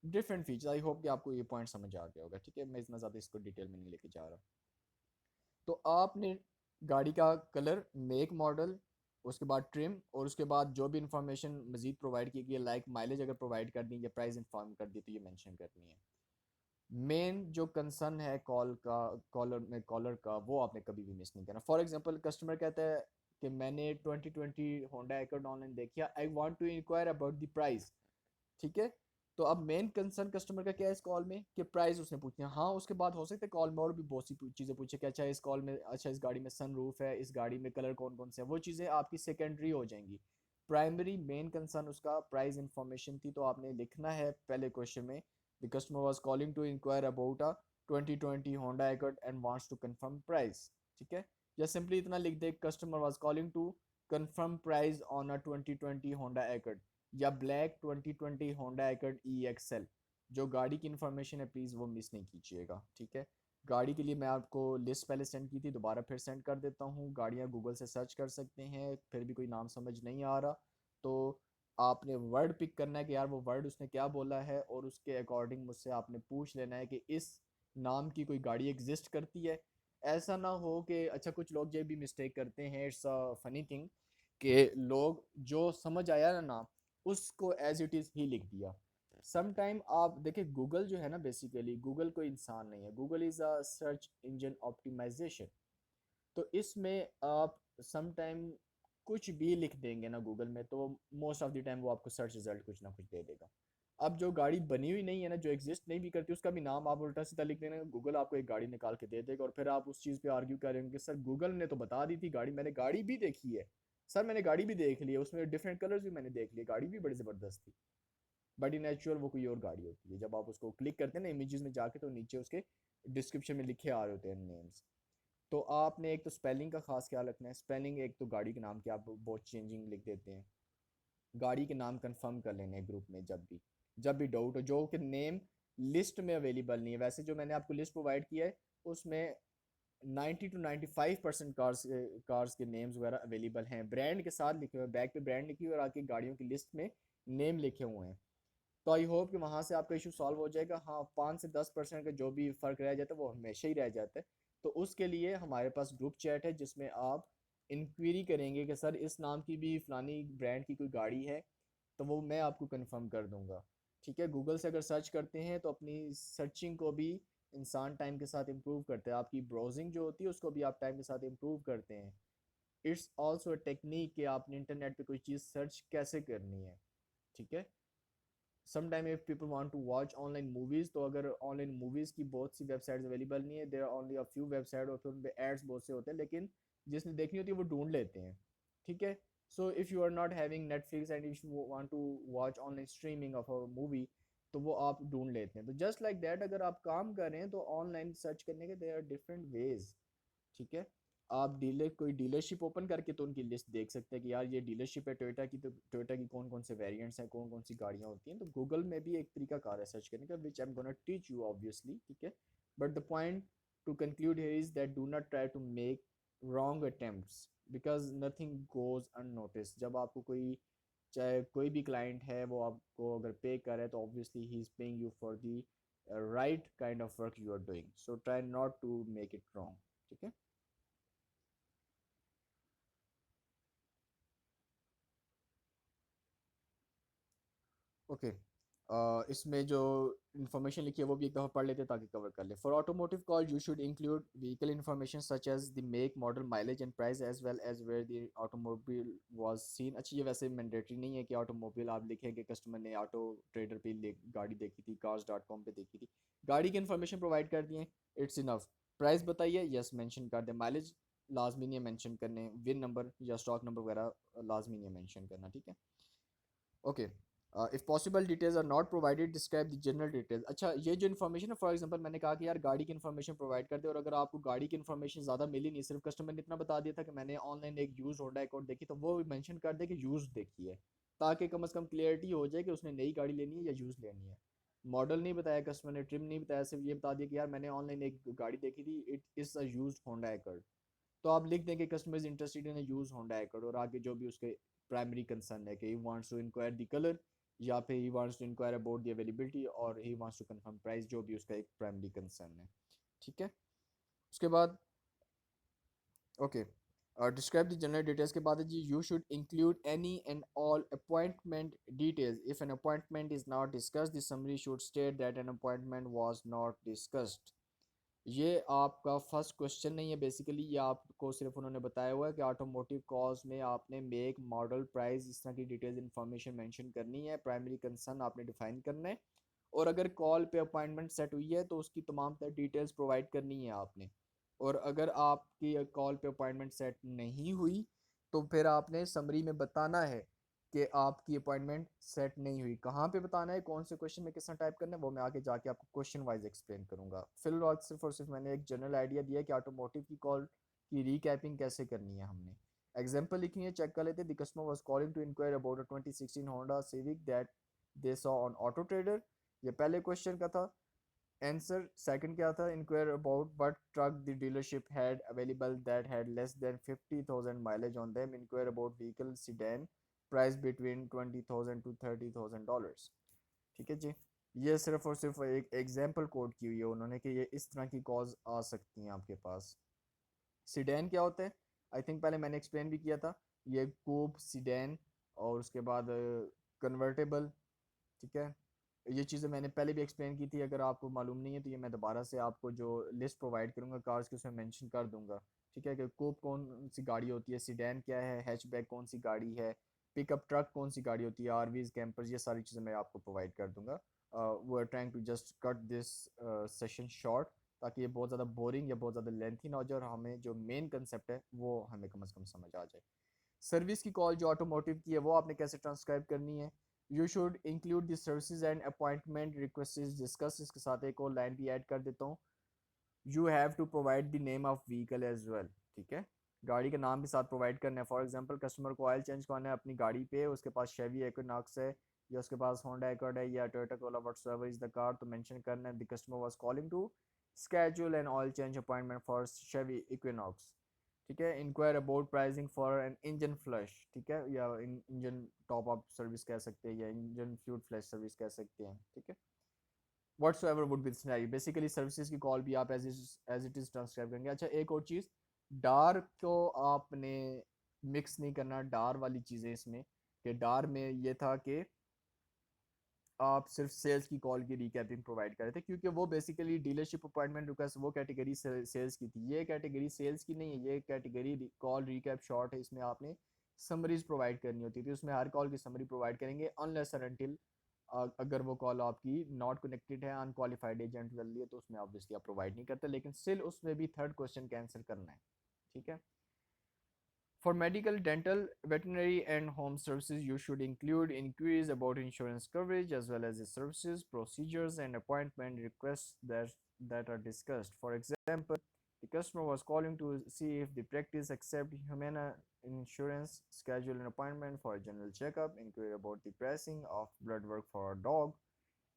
डिफरेंट फीचर्स। आई होप कि आपको ये पॉइंट समझ आ गया होगा। ठीक है, मैं इतना ज़्यादा इसको डिटेल में नहीं लेके जा रहा। तो आपने गाड़ी का कलर, मेक मॉडल, उसके बाद ट्रिम, और उसके बाद जो भी इंफॉर्मेशन मजीद प्रोवाइड की गई है, लाइक माइलेज अगर प्रोवाइड कर दी या प्राइस इंफॉर्म कर दी, तो ये मेंशन करनी है। मेन जो कंसर्न है कॉलर का, वो आपने कभी भी मिस नहीं करना। फॉर एग्जांपल कस्टमर कहता है कि मैंने 2020 होंडा एकॉर्ड ऑनलाइन देखा, I want to inquire about the price. ठीक है, तो अब मेन कंसर्न कस्टमर का क्या है इस कॉल में, कि प्राइस उसने पूछना है। हाँ, उसके बाद हो सकता है कॉल में और भी बहुत सी चीज़ें पूछे कि अच्छा इस कॉल में, अच्छा इस गाड़ी में सन रूफ है, इस गाड़ी में कलर कौन कौन से हैं, वो चीज़ें आपकी सेकेंडरी हो जाएंगी। प्राइमरी मेन कंसर्न उसका प्राइस इंफॉर्मेशन थी। तो आपने लिखना है पहले क्वेश्चन में, the customer was calling to inquire about a 2020 Honda Accord and wants to confirm price. ठीक है, या सिंपली इतना लिख दे, customer was calling to confirm price on a 2020 Honda Accord, या black 2020 Honda Accord E XL. जो गाड़ी की इन्फॉर्मेशन है प्लीज़ वो मिस नहीं कीजिएगा। ठीक है, गाड़ी के लिए मैं आपको लिस्ट पहले सेंड की थी, दोबारा फिर सेंड कर देता हूँ। गाड़ियाँ गूगल से सर्च कर सकते हैं, फिर भी कोई नाम समझ नहीं आ रहा तो आपने वर्ड पिक करना है कि यार वो वर्ड उसने क्या बोला है, और उसके अकॉर्डिंग मुझसे आपने पूछ लेना है कि इस नाम की कोई गाड़ी एग्जिस्ट करती है। ऐसा ना हो कि, अच्छा कुछ लोग ये भी मिस्टेक करते हैं, इट्स अ फनी थिंग, कि लोग जो समझ आया ना नाम, उसको एज इट इज़ ही लिख दिया। सम टाइम आप देखिए, गूगल जो है ना, बेसिकली गूगल कोई इंसान नहीं है, Google is a search engine optimisation. तो इसमें आप सम टाइम कुछ भी लिख देंगे ना गूगल में, तो मोस्ट ऑफ द टाइम वो आपको सर्च रिजल्ट कुछ ना कुछ दे देगा। अब जो गाड़ी बनी हुई नहीं है ना, जो एग्जिस्ट नहीं भी करती, उसका भी नाम आप उल्टा सीधा लिख देना, गूगल आपको एक गाड़ी निकाल के दे देगा, और फिर आप उस चीज़ पे आर्ग्यू करेंगे कि सर गूगल ने तो बता दी थी गाड़ी, मैंने गाड़ी भी देखी है, सर मैंने गाड़ी भी देख ली है, उसमें डिफरेंट कलर्स भी मैंने देख लिए, गाड़ी भी बड़ी ज़बरदस्त थी। बट इन एक्चुअल वो कोई और गाड़ी होती है। जब आप उसको क्लिक करते हैं ना इमेजेस में जाके, तो नीचे उसके डिस्क्रिप्शन में लिखे आ रहे होते हैं नेम्स। तो आपने एक तो स्पेलिंग का खास ख्याल रखना है। स्पेलिंग एक तो गाड़ी के नाम की आप बहुत चेंजिंग लिख देते हैं। गाड़ी के नाम कंफर्म कर लेने ग्रुप में, जब भी डाउट हो, जो कि नेम लिस्ट में अवेलेबल नहीं है। वैसे जो मैंने आपको लिस्ट प्रोवाइड किया है उसमें 90 to 95% कार्स के नेम्स वगैरह अवेलेबल हैं, ब्रांड के साथ लिखे हुए हैं, बैक पे ब्रांड लिखी हुई है और आपकी गाड़ियों की लिस्ट में नेम लिखे हुए हैं। तो आई होप कि वहाँ से आपका इशू सॉल्व हो जाएगा। हाँ, 5 से 10% का जो भी फ़र्क रह जाता है वो हमेशा ही रह जाता है। तो उसके लिए हमारे पास ग्रुप चैट है जिसमें आप इंक्वायरी करेंगे कि सर इस नाम की भी फ़लानी ब्रांड की कोई गाड़ी है, तो वो मैं आपको कंफर्म कर दूंगा। ठीक है, गूगल से अगर सर्च करते हैं तो अपनी सर्चिंग को भी इंसान टाइम के साथ इम्प्रूव करते हैं, आपकी ब्राउजिंग जो होती है उसको भी आप टाइम के साथ इम्प्रूव करते हैं। इट्स ऑल्सो टेक्निक कि आपने इंटरनेट पे कोई चीज़ सर्च कैसे करनी है। ठीक है, sometime if people want to watch online movies, तो अगर ऑनलाइन मूवीज़ की बहुत सी वेबसाइट्स अवेलेबल नहीं है, there are only a few website, और फिर उन पे एड्स बहुत से होते हैं, लेकिन जिसने देखनी होती है वो ढूंढ लेते हैं। ठीक है, so if you are not having Netflix and if you want to watch online streaming of a movie, तो वो आप ढूंढ लेते हैं। तो जस्ट लाइक दैट, अगर आप काम कर रहे हैं तो ऑनलाइन सर्च करने के देयर आर डिफरेंट वेज। ठीक है, आप डीलर कोई डीलरशिप ओपन करके तो उनकी लिस्ट देख सकते हैं कि यार ये डीलरशिप है टोयोटा की, तो टोयोटा की कौन कौन से वेरिएंट्स हैं, कौन कौन सी गाड़ियाँ होती हैं। तो गूगल में भी एक तरीका कार है सर्च करने का, which I am gonna teach you obviously. ठीक है, but the point to conclude here is that do not try to make wrong attempts, because nothing goes unnoticed. जब आपको कोई, चाहे कोई भी क्लाइंट है, वो आपको अगर पे करे तो obviously he is paying you for the right kind of work you are doing, so try not to make it wrong. ठीक है, ओके। इसमें जो इन्फॉर्मेशन लिखी है वो भी एक दफ़ा पढ़ लेते हैं ताकि कवर कर ले। For automotive call you should include vehicle information such as the make model mileage and price as well as where the automobile was seen. अच्छा, ये वैसे मैंडेटरी नहीं है कि ऑटोमोबाइल आप लिखें कि कस्टमर ने ऑटो ट्रेडर पे गाड़ी देखी थी, cars.com पे देखी थी। गाड़ी की इन्फॉर्मेशन प्रोवाइड कर दिए, इट्स इनफ। प्राइस बताइए, यस मेंशन कर दे। माइलेज लाजमी नहीं है मेंशन करने, विन नंबर या स्टॉक नंबर वगैरह लाजमी नहीं है मेंशन करना। ठीक है, okay. If possible details are not provided describe the general details. अच्छा, ये जो इन्फॉर्मेशन है, फॉर एग्जांपल मैंने कहा कि यार गाड़ी की इन्फॉर्मेशन प्रोवाइड कर दे, और अगर आपको गाड़ी की इन्फॉर्मेशन ज़्यादा मिली नहीं, सिर्फ कस्टमर ने इतना बता दिया था कि मैंने ऑनलाइन एक यूज़ होंडा अकॉर्ड देखी, तो वो मेंशन कर दे कि यूज़ देखी है, ताकि कम से कम क्लियरिटी हो जाए कि उसने नई गाड़ी लेनी है या यूज़ लेनी है। मॉडल नहीं बताया कस्टमर ने, ट्रिम नहीं बताया, सिर्फ ये बता दिया कि यार मैंने ऑनलाइन एक गाड़ी देखी थी, it is a used Honda Accord. तो आप लिख दें कि customer is interested in use Honda Accord, और आगे जो भी उसके प्राइमरी कंसर्न है कि he wants to inquire the colour, या फिर he wants to inquire about the availability, और he wants to confirm price, जो भी उसका एक प्राइमरी कंसर्न है। ठीक है। उसके बाद okay, describe the general details के बाद है जी, you should include any and all appointment details. If an appointment is not discussed the summary should state that an appointment was not discussed. ये आपका फर्स्ट क्वेश्चन नहीं है basically, ये आपको सिर्फ उन्होंने बताया हुआ है कि ऑटोमोटिव कॉज में आपने मेक, मॉडल, प्राइस, इस तरह की डिटेल्स इन्फॉर्मेशन मेंशन करनी है, प्राइमरी कंसर्न आपने डिफाइन करना है, और अगर कॉल पे अपॉइंटमेंट सेट हुई है तो उसकी तमाम तर डिटेल्स प्रोवाइड करनी है आपने। और अगर आपकी कॉल पे अपॉइंटमेंट सेट नहीं हुई तो फिर आपने समरी में बताना है कि आपकी अपॉइंटमेंट सेट नहीं हुई। कहाँ पे बताना है, कौन से क्वेश्चन में किस तरह टाइप करना है, वो मैं आगे जाके आपको क्वेश्चन वाइज एक्सप्लेन करूंगा। फिलहाल सिर्फ और सिर्फ मैंने एक जनरल आइडिया दिया कि ऑटोमोटिव की कॉल की रीकैपिंग कैसे करनी है हमने। एग्जाम्पल लिखनी है, चेक कर लेते हैं। The customer was calling to inquire about a 2016 Honda Civic that they saw on Auto Trader. ये पहले क्वेश्चन का था। आंसर सेकंड क्या था, inquire about what truck the dealership had available that had less than 50,000 mileage on them, inquire about vehicle sedan, price between 20,000 to $30,000। ठीक है जी। ये सिर्फ और सिर्फ एक एग्जाम्पल कोड की हुई है उन्होंने कि ये इस तरह की कॉज आ सकती हैं आपके पास। सीडैन क्या होता है, आई थिंक पहले मैंने एक्सप्लेन भी किया था। ये कूप, सीडैन, और उसके बाद कन्वर्टेबल। ठीक है, ये चीज़ें मैंने पहले भी एक्सप्लेन की थी, अगर आपको मालूम नहीं है तो ये मैं दोबारा से आपको जो लिस्ट प्रोवाइड करूँगा कार्स की उसमें मेंशन कर दूंगा। ठीक है, कि कोप कौन सी गाड़ी होती है, सीडैन क्या है, हैचबैक कौन सी गाड़ी है, पिकअप ट्रक कौन सी गाड़ी होती है, आरवीज, कैंपर्स, ये सारी चीज़ें मैं आपको प्रोवाइड कर दूंगा। We are trying to just cut this session short, ताकि ये बहुत ज़्यादा बोरिंग या बहुत ज़्यादा लेंथी ना हो जाए, और हमें जो मेन कंसेप्ट है वो हमें कम से कम समझ आ जाए। सर्विस की कॉल जो ऑटोमोटिव की है वो आपने कैसे ट्रांसक्राइब करनी है। You should include the services and appointment request discuss, इसके साथ एक और लाइन भी ऐड कर देता हूँ। You have to provide the name of vehicle as well. ठीक है, गाड़ी का नाम भी साथ प्रोवाइड करना है। फॉर एग्जांपल कस्टमर को ऑयल चेंज करना है अपनी गाड़ी पे, उसके पास शेवी इक्विनॉक्स है, या उसके पास होंडा अकॉर्ड है, या Toyota Corolla whatsoever is the car, तो मेंशन करना है the customer was calling to schedule an oil change appointment for Chevy Equinox। ठीक है, inquire about pricing for an engine flush. ठीक है, या इंजन टॉप अप सर्विस कह सकते हैं, या इंजन फ्लूइड फ्लश सर्विस कह सकते हैं। ठीक है, whatsoever would be scenario, basically services की कॉल भी आप एज इट इज ट्रांसक्राइब करेंगे। अच्छा, एक और चीज़, डार को आपने मिक्स नहीं करना, डार वाली चीज़ें इसमें, कि डार में ये था कि आप सिर्फ सेल्स की कॉल की रिकैपिंग प्रोवाइड कर रहे थे, क्योंकि वो बेसिकली डीलरशिप अपॉइंटमेंट रिक्वेस्ट वो कैटेगरी सेल्स की थी, ये कैटेगरी सेल्स की नहीं है, ये कैटेगरी कॉल रिकैप शॉर्ट है। इसमें आपने समरीज प्रोवाइड करनी होती थी, उसमें हर कॉल की समरी प्रोवाइड करेंगे अनलेस और अनटिल अगर वो कॉल आपकी नॉट कनेक्टेड है, अनक्वालिफाइड एजेंट चल रही है, तो उसमें ऑब्वियसली आप प्रोवाइड नहीं करते, लेकिन स्टिल उसमें भी थर्ड क्वेश्चन का आंसर करना है। ठीक है। For medical, dental, veterinary, and home services, you should include inquiries about insurance coverage as well as the services, procedures, and appointment requests that are discussed. For example, the customer was calling to see if the practice accept Humana insurance, schedule an appointment for a general checkup, inquire about the pricing of blood work for a dog,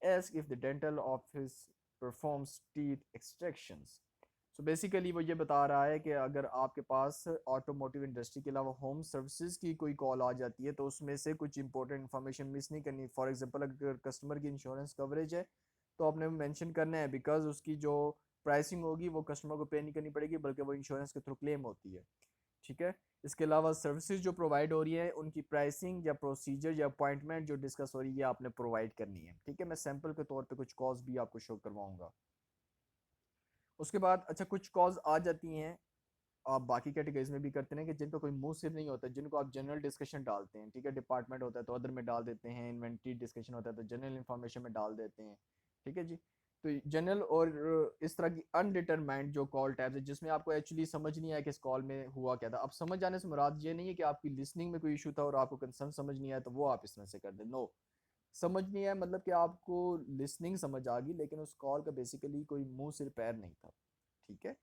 ask if the dental office performs teeth extractions. So basically वो ये बता रहा है कि अगर आपके पास automotive industry के अलावा होम सर्विसेज की कोई कॉल आ जाती है तो उसमें से कुछ इंपॉर्टेंट इन्फॉर्मेशन मिस नहीं करनी। फॉर एग्जांपल अगर कस्टमर की इंश्योरेंस कवरेज है तो आपने मेंशन करना है, बिकॉज उसकी जो प्राइसिंग होगी वो कस्टमर को पे नहीं करनी पड़ेगी, बल्कि वो इंश्योरेंस के थ्रू क्लेम होती है। ठीक है, इसके अलावा सर्विसेज जो प्रोवाइड हो रही है उनकी प्राइसिंग या प्रोसीजर या अपॉइंटमेंट जो डिस्कस हो रही है आपने प्रोवाइड करनी है। ठीक है, मैं सैम्पल के तौर पे कुछ कॉज भी आपको शो करवाऊंगा। उसके बाद अच्छा, कुछ कॉज आ जाती हैं आप बाकी कैटेगरीज में भी करते हैं कि जिनका कोई मुंह सिर नहीं होता, जिनको आप जनरल डिस्कशन डालते हैं। ठीक है, डिपार्टमेंट होता है तो अदर में डाल देते हैं, इन्वेंट्री डिस्कशन होता है तो जनरल इन्फॉर्मेशन में डाल देते हैं। ठीक है जी। तो जनरल और इस तरह की अनडिटरमाइंड जो कॉल टाइप्स है जिसमें आपको एक्चुअली समझ नहीं आया कि इस कॉल में हुआ क्या था। अब समझ आने से मुराद ये नहीं है कि आपकी लिसनिंग में कोई इशू था और आपको कंसर्न समझ नहीं आया तो वो आप इस तरह से कर दें, नो। समझ नहीं आया मतलब कि आपको लिसनिंग समझ आ गई, लेकिन उस कॉल का बेसिकली कोई मुंह सिर पैर नहीं था, ठीक है।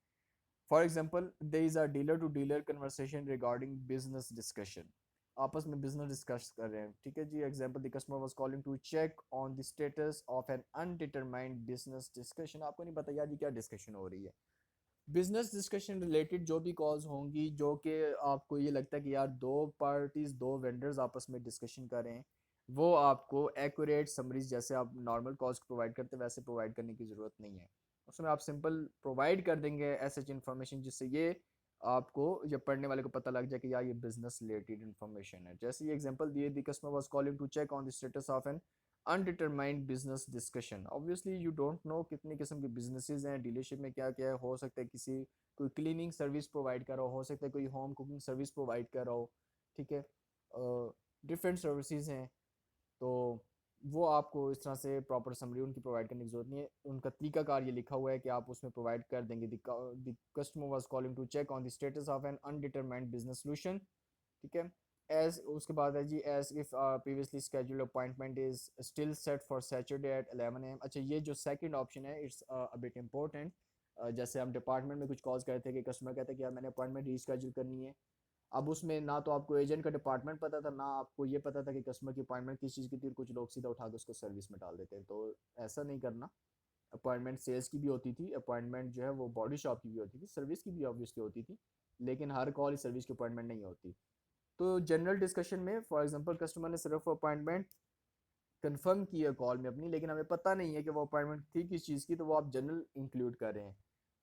For example, there is a dealer to dealer conversation regarding business discussion, आपस में बिजनेस डिस्कस कर रहे हैं, ठीक है जी। Example, the customer was calling to check on the status of an undetermined business discussion. आपको नहीं पता यार ये क्या डिस्कशन हो रही है। बिजनेस डिस्कशन रिलेटेड जो भी कॉल्स होंगी जो कि आपको ये लगता है कि यार दो पार्टीज, दो वेंडर्स आपस में डिस्कशन कर रहे हैं, वो आपको एक्यूरेट समरीज जैसे आप नॉर्मल कॉल्स प्रोवाइड करते हैं वैसे प्रोवाइड करने की ज़रूरत नहीं है। उसमें आप सिंपल प्रोवाइड कर देंगे ऐसे इन्फॉर्मेशन जिससे ये आपको या पढ़ने वाले को पता लग जाए कि यार ये बिजनेस रिलेटेड इन्फॉर्मेशन है। जैसे ये एग्जांपल दिए, the customer was calling to check on the status of an undetermined business discussion. Obviously you don't know कितनी किस्म के बिजनेसेस हैं डीलरशिप में, क्या क्या है। हो सकता है किसी कोई क्लीनिंग सर्विस प्रोवाइड कर रहा हो सकता है कोई होम कुकिंग सर्विस प्रोवाइड कर रहा हो, ठीक है। डिफरेंट सर्विसेज हैं, तो वो आपको इस तरह से प्रॉपर समरी उनकी प्रोवाइड करने की जरूरत नहीं है। उनका तरीकाकार ये लिखा हुआ है कि आप उसमें प्रोवाइड कर देंगे, the customer was calling to check on the status of an undetermined business solution, ठीक है। एज उसके बाद है जी, as if previously scheduled appointment is still set for Saturday at 11 AM। अच्छा, ये जो सेकंड ऑप्शन है इट्स अ बिट इम्पोर्टेंट। जैसे हम डिपार्टमेंट में कुछ कॉल्स करते थे कि कस्टमर कहते हैं कि यार मैंने अपॉइंटमेंट रीशेड्यूल करनी है। अब उसमें ना तो आपको एजेंट का डिपार्टमेंट पता था, ना आपको ये पता था कि कस्टमर की अपॉइंटमेंट किस चीज़ की थी, और कुछ लोग सीधा उठा के उसको सर्विस में डाल देते हैं, तो ऐसा नहीं करना। अपॉइंटमेंट सेल्स की भी होती थी, अपॉइंटमेंट जो है वो बॉडी शॉप की भी होती थी, सर्विस की भी ऑब्वियसली होती थी, लेकिन हर कॉल सर्विस की अपॉइंटमेंट नहीं होती। तो जनरल डिस्कशन में फॉर एग्जांपल कस्टमर ने सिर्फ अपॉइंटमेंट कंफर्म की है कॉल में अपनी, लेकिन हमें पता नहीं है कि वो अपॉइंटमेंट थी किस चीज़ की, तो वो आप जनरल इंक्लूड कर रहे हैं।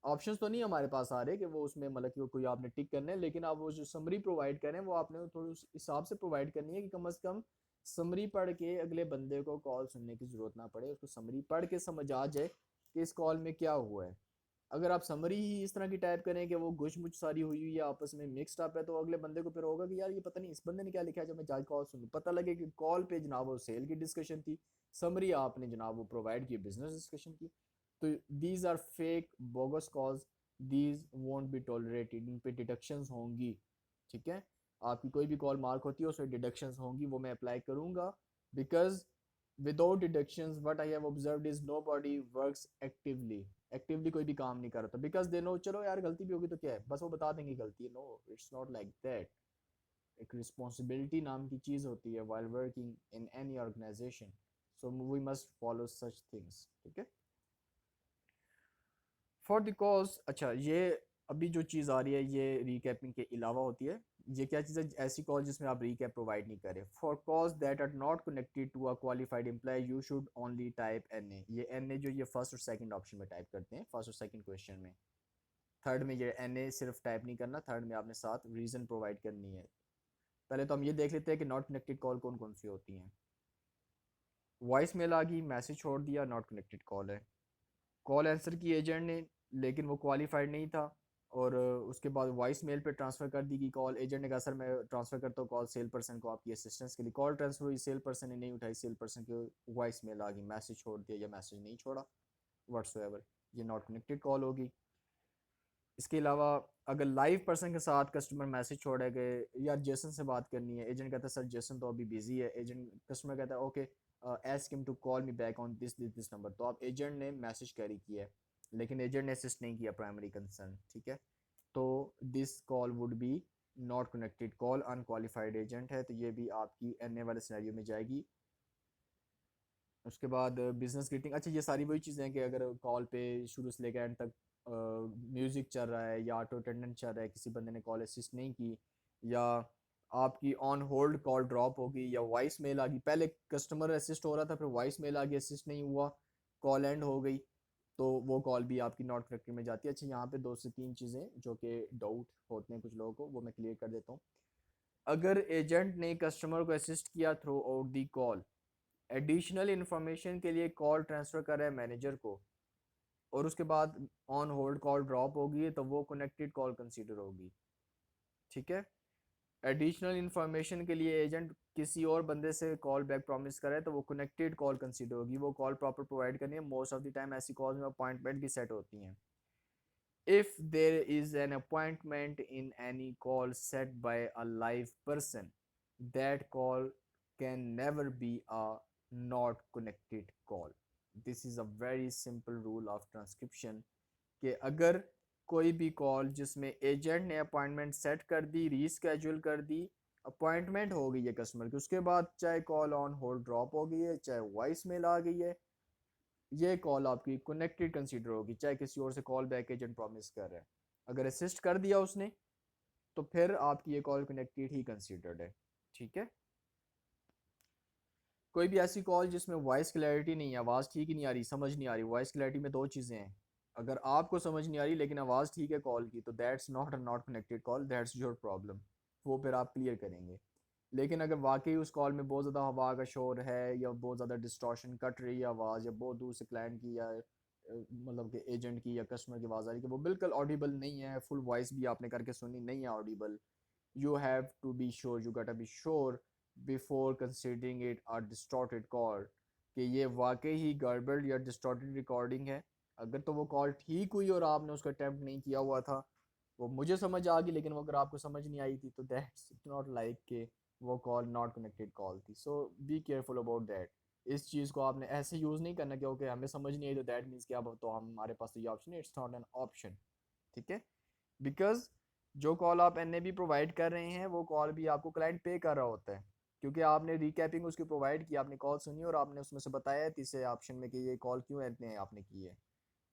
ऑप्शंस तो नहीं हमारे पास आ रहे कि वो उसमें मतलब कि वो कोई आपने टिक करना है, लेकिन आप वो जो समरी प्रोवाइड करें वो आपने थोड़ी उस हिसाब से प्रोवाइड करनी है कि कम से कम समरी पढ़ के अगले बंदे को कॉल सुनने की ज़रूरत ना पड़े, उसको समरी पढ़ के समझ आ जाए कि इस कॉल में क्या हुआ है। अगर आप समरी ही इस तरह की टाइप करें कि वो गुछ मुछ सारी हुई हुई है आपस में मिक्सड अप है, तो अगले बंदे को फिर होगा कि यार ये पता नहीं इस बंदे ने क्या लिखा है, जब मैं जाके कॉल सुनूं पता लगे कि कॉल पे जनाब वो सेल की डिस्कशन थी, समरी आपने जनाब वो प्रोवाइड की बिजनेस डिस्कशन की। तो these are fake bogus calls, these won't be tolerated, इन पे डिडक्शंस होंगी, ठीक है। आपकी कोई भी कॉल मार्क होती है उसमें डिडक्शंस होंगी, वो मैं अप्लाई करूंगा, because without deductions what I have observed is nobody works actively. Actively कोई भी काम नहीं कर रहा था, बिकॉज दे नो चलो यार गलती भी होगी तो क्या है, बस वो बता देंगे गलती है। No, it's not like that. एक रिस्पॉन्सिबिलिटी नाम की चीज़ होती है while working in any organisation, so we must follow such things, ठीक है। फॉर द कॉज, अच्छा ये अभी जो चीज़ आ रही है ये रीकैपिंग के अलावा होती है। ये क्या चीज़ है, ऐसी कॉल जिसमें आप रीकैप प्रोवाइड नहीं करें। For calls that are not connected to a qualified employee you should only type N A. ये एन ए जो ये फर्स्ट और सेकंड ऑप्शन में टाइप करते हैं, फर्स्ट और सेकंड क्वेश्चन में। थर्ड में ये एन ए सिर्फ टाइप नहीं करना, थर्ड में आपने साथ रीज़न प्रोवाइड करनी है। पहले तो हम ये देख लेते हैं कि नॉट कनेक्टेड कॉल कौन कौन सी होती हैं। वॉइस मेल आ गई, मैसेज छोड़ दिया, नॉट कनेक्टेड कॉल है। कॉल आंसर की एजेंट ने, लेकिन वो क्वालिफाइड नहीं था, और उसके बाद वॉइस मेल पे ट्रांसफ़र कर दी गई कॉल। एजेंट ने कहा सर मैं ट्रांसफ़र करता हूँ कॉल सेल पर्सन को आपकी असिस्टेंस के लिए। कॉल ट्रांसफ़र हुई, सेल पर्सन ने नहीं उठाई, सेल पर्सन की वॉइस मेल आ गई, मैसेज छोड़ दिया या मैसेज नहीं छोड़ा व्हाट्सएवर, ये नॉट कनेक्टेड कॉल होगी। इसके अलावा अगर लाइव पर्सन के साथ कस्टमर मैसेज छोड़े गए, यार जेसन से बात करनी है, एजेंट कहता है सर जेसन तो अभी बिजी है, एजेंट कस्टमर कहता है okay ask him to call me back on this number, तो आप एजेंट ने मैसेज कैरी किया है लेकिन एजेंट ने असिस्ट नहीं किया प्राइमरी कंसर्न, ठीक है। तो this call would be not connected call, unqualified agent है, तो ये भी आपकी एन ए वाले सिनेरियो में जाएगी। उसके बाद बिजनेस ग्रीटिंग, अच्छा ये सारी वही चीज़ें हैं कि अगर कॉल पे शुरू से लेकर एंड तक म्यूज़िक चल रहा है या ऑटो अटेंडेंट चल रहा है, किसी बंदे ने कॉल असिस्ट नहीं की, या आपकी ऑन होल्ड कॉल ड्रॉप हो गई, या वॉइस मेल आ गई, पहले कस्टमर असिस्ट हो रहा था फिर वॉइस मेल आ गई असिस्ट नहीं हुआ, कॉल एंड हो गई, तो वो कॉल भी आपकी नॉट कनेक्टेड में जाती है। अच्छा यहाँ पे दो से तीन चीज़ें जो कि डाउट होते हैं कुछ लोगों को, वो मैं क्लियर कर देता हूँ। अगर एजेंट ने कस्टमर को असिस्ट किया through out the call, additional information के लिए कॉल ट्रांसफ़र कर रहा है मैनेजर को, और उसके बाद ऑन होल्ड कॉल ड्रॉप होगी, तो वो कनेक्टेड कॉल कंसीडर होगी, ठीक है। एडिशनल इन्फॉर्मेशन के लिए एजेंट किसी और बंदे से कॉल बैक प्रॉमिस करे तो वो कनेक्टेड कॉल कंसीडर होगी, वो कॉल प्रॉपर प्रोवाइड करनी है। मोस्ट ऑफ द टाइम ऐसी कॉल में अपॉइंटमेंट की सेट होती हैं। If there is an appointment in any call set by a live person, that call can never be a not connected call. This is a very simple rule of transcription कि अगर कोई भी call जिसमें agent ने appointment set कर दी, reschedule कर दी, appointment हो गई है कस्टमर की, उसके बाद चाहे कॉल ऑन होल्ड ड्रॉप हो गई है, चाहे वॉइस मेल आ गई है, ये कॉल आपकी कनेक्टेड कंसीडर होगी, चाहे किसी और से कॉल बैक एजेंट प्रॉमिस कर रहा है। अगर असिस्ट कर दिया उसने तो फिर आपकी ये कॉल कनेक्टेड ही कंसीडर्ड है। ठीक है। कोई भी ऐसी कॉल जिसमें वॉइस क्लैरिटी नहीं है, आवाज़ ठीक ही नहीं आ रही, समझ नहीं आ रही। वॉइस क्लैरिटी में दो चीज़ें हैं, अगर आपको समझ नहीं आ रही लेकिन आवाज़ ठीक है कॉल की, तो that's not a not connected call, that's your problem. वो फिर आप क्लियर करेंगे। लेकिन अगर वाकई उस कॉल में बहुत ज़्यादा हवा का शोर है, या बहुत ज़्यादा डिस्टॉर्शन कट रही है आवाज़, या बहुत दूर से क्लाइंट की या मतलब कि एजेंट की या कस्टमर की आवाज़ आ रही है कि वो बिल्कुल ऑडिबल नहीं है, फुल वॉइस भी आपने करके सुनी नहीं है Audible, you have to be sure, you gotta be sure before considering it a distorted call कि ये वाकई ही गड़बड़ या डिस्टॉर्टेड रिकॉर्डिंग है। अगर तो वो कॉल ठीक हुई और आपने उसका अटेम्प्ट नहीं किया हुआ था, वो मुझे समझ आ गई, लेकिन वो अगर आपको समझ नहीं आई थी तो दैट्स नॉट लाइक के वो कॉल नॉट कनेक्टेड कॉल थी। सो बी केयरफुल अबाउट दैट। इस चीज़ को आपने ऐसे यूज़ नहीं करना कि ओके हमें समझ नहीं आई तो दैट मीन्स कि अब तो हमारे पास तो ये ऑप्शन है, इट्स नॉट एन ऑप्शन। ठीक है। बिकॉज जो कॉल आप एन प्रोवाइड कर रहे हैं वो कॉल भी आपको क्लाइंट पे कर रहा होता है, क्योंकि आपने रिकैपिंग उसकी प्रोवाइड की, आपने कॉल सुनी और आपने उसमें से बताया तीसरे ऑप्शन में कि ये कॉल क्यों इतने आपने की है।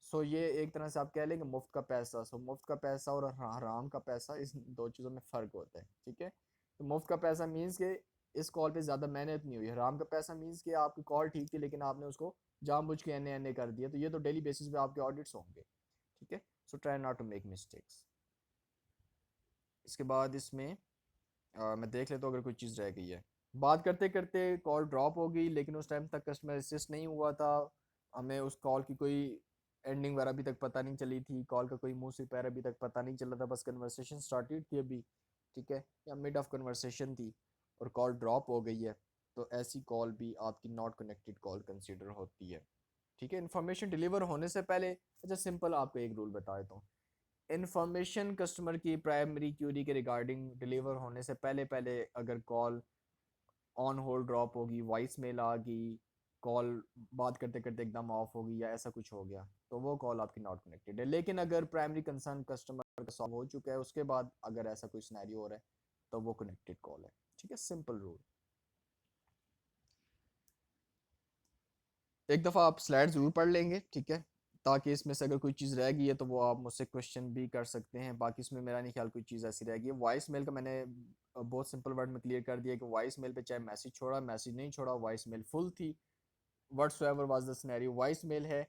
सो ये एक तरह से आप कह लें कि मुफ्त का पैसा। सो मुफ्त का पैसा और हराम का पैसा, इस दो चीज़ों में फ़र्क होता है। ठीक है। तो मुफ्त का पैसा मीन्स कि इस कॉल पे ज़्यादा मेहनत नहीं हुई। हराम का पैसा मीन्स कि आपकी कॉल ठीक थी लेकिन आपने उसको जानबूझ के एन कर दिया। तो ये तो डेली बेसिस पे आपके ऑडिट्स होंगे। ठीक है। So try not to make mistakes. इसके बाद इसमें मैं देख लेता हूँ अगर कोई चीज़ रह गई है। बात करते करते कॉल ड्रॉप हो गई, लेकिन उस टाइम तक कस्टमर असिस्ट नहीं हुआ था, हमें उस कॉल की कोई एंडिंग वगैरह अभी तक पता नहीं चली थी, कॉल का कोई मुंह से पैर अभी तक पता नहीं चला था, बस कन्वर्सेशन स्टार्टेड थी अभी। ठीक है। या मिड ऑफ कन्वर्सेशन थी और कॉल ड्रॉप हो गई है, तो ऐसी कॉल भी आपकी नॉट कनेक्टेड कॉल कंसिडर होती है। ठीक है। इन्फॉर्मेशन डिलीवर होने से पहले, अच्छा सिंपल आपको एक रूल बता देता हूँ। इन्फॉर्मेशन कस्टमर की प्राइमरी क्यूरी के रिगार्डिंग डिलीवर होने से पहले पहले अगर कॉल ऑन होल्ड ड्रॉप होगी, वॉइस मेल आ गई, कॉल बात करते करते एकदम ऑफ होगी या ऐसा कुछ हो गया, तो वो कॉल आपकी नॉट कनेक्टेड है। लेकिन अगर प्राइमरी कंसर्न कस्टमर का सॉल्व हो चुका है, उसके बाद अगर ऐसा कोई सिनेरियो हो रहा है तो वो कनेक्टेड कॉल है। ठीक है। Simple rule. एक दफ़ा आप स्लाइड ज़रूर पढ़ लेंगे। ठीक है। ताकि इसमें से अगर कोई चीज़ रह गई है तो वो आप मुझसे क्वेश्चन भी कर सकते हैं। बाकी इसमें मेरा नहीं ख्याल कोई चीज़ ऐसी रह गई है। वॉइस मेल का मैंने बहुत सिंपल वर्ड में क्लियर कर दिया कि वॉइस मेल पे चाहे मैसेज छोड़ा, मैसेज नहीं छोड़ा, वॉइस मेल फुल थी, whatsoever was the scenario, voice mail है।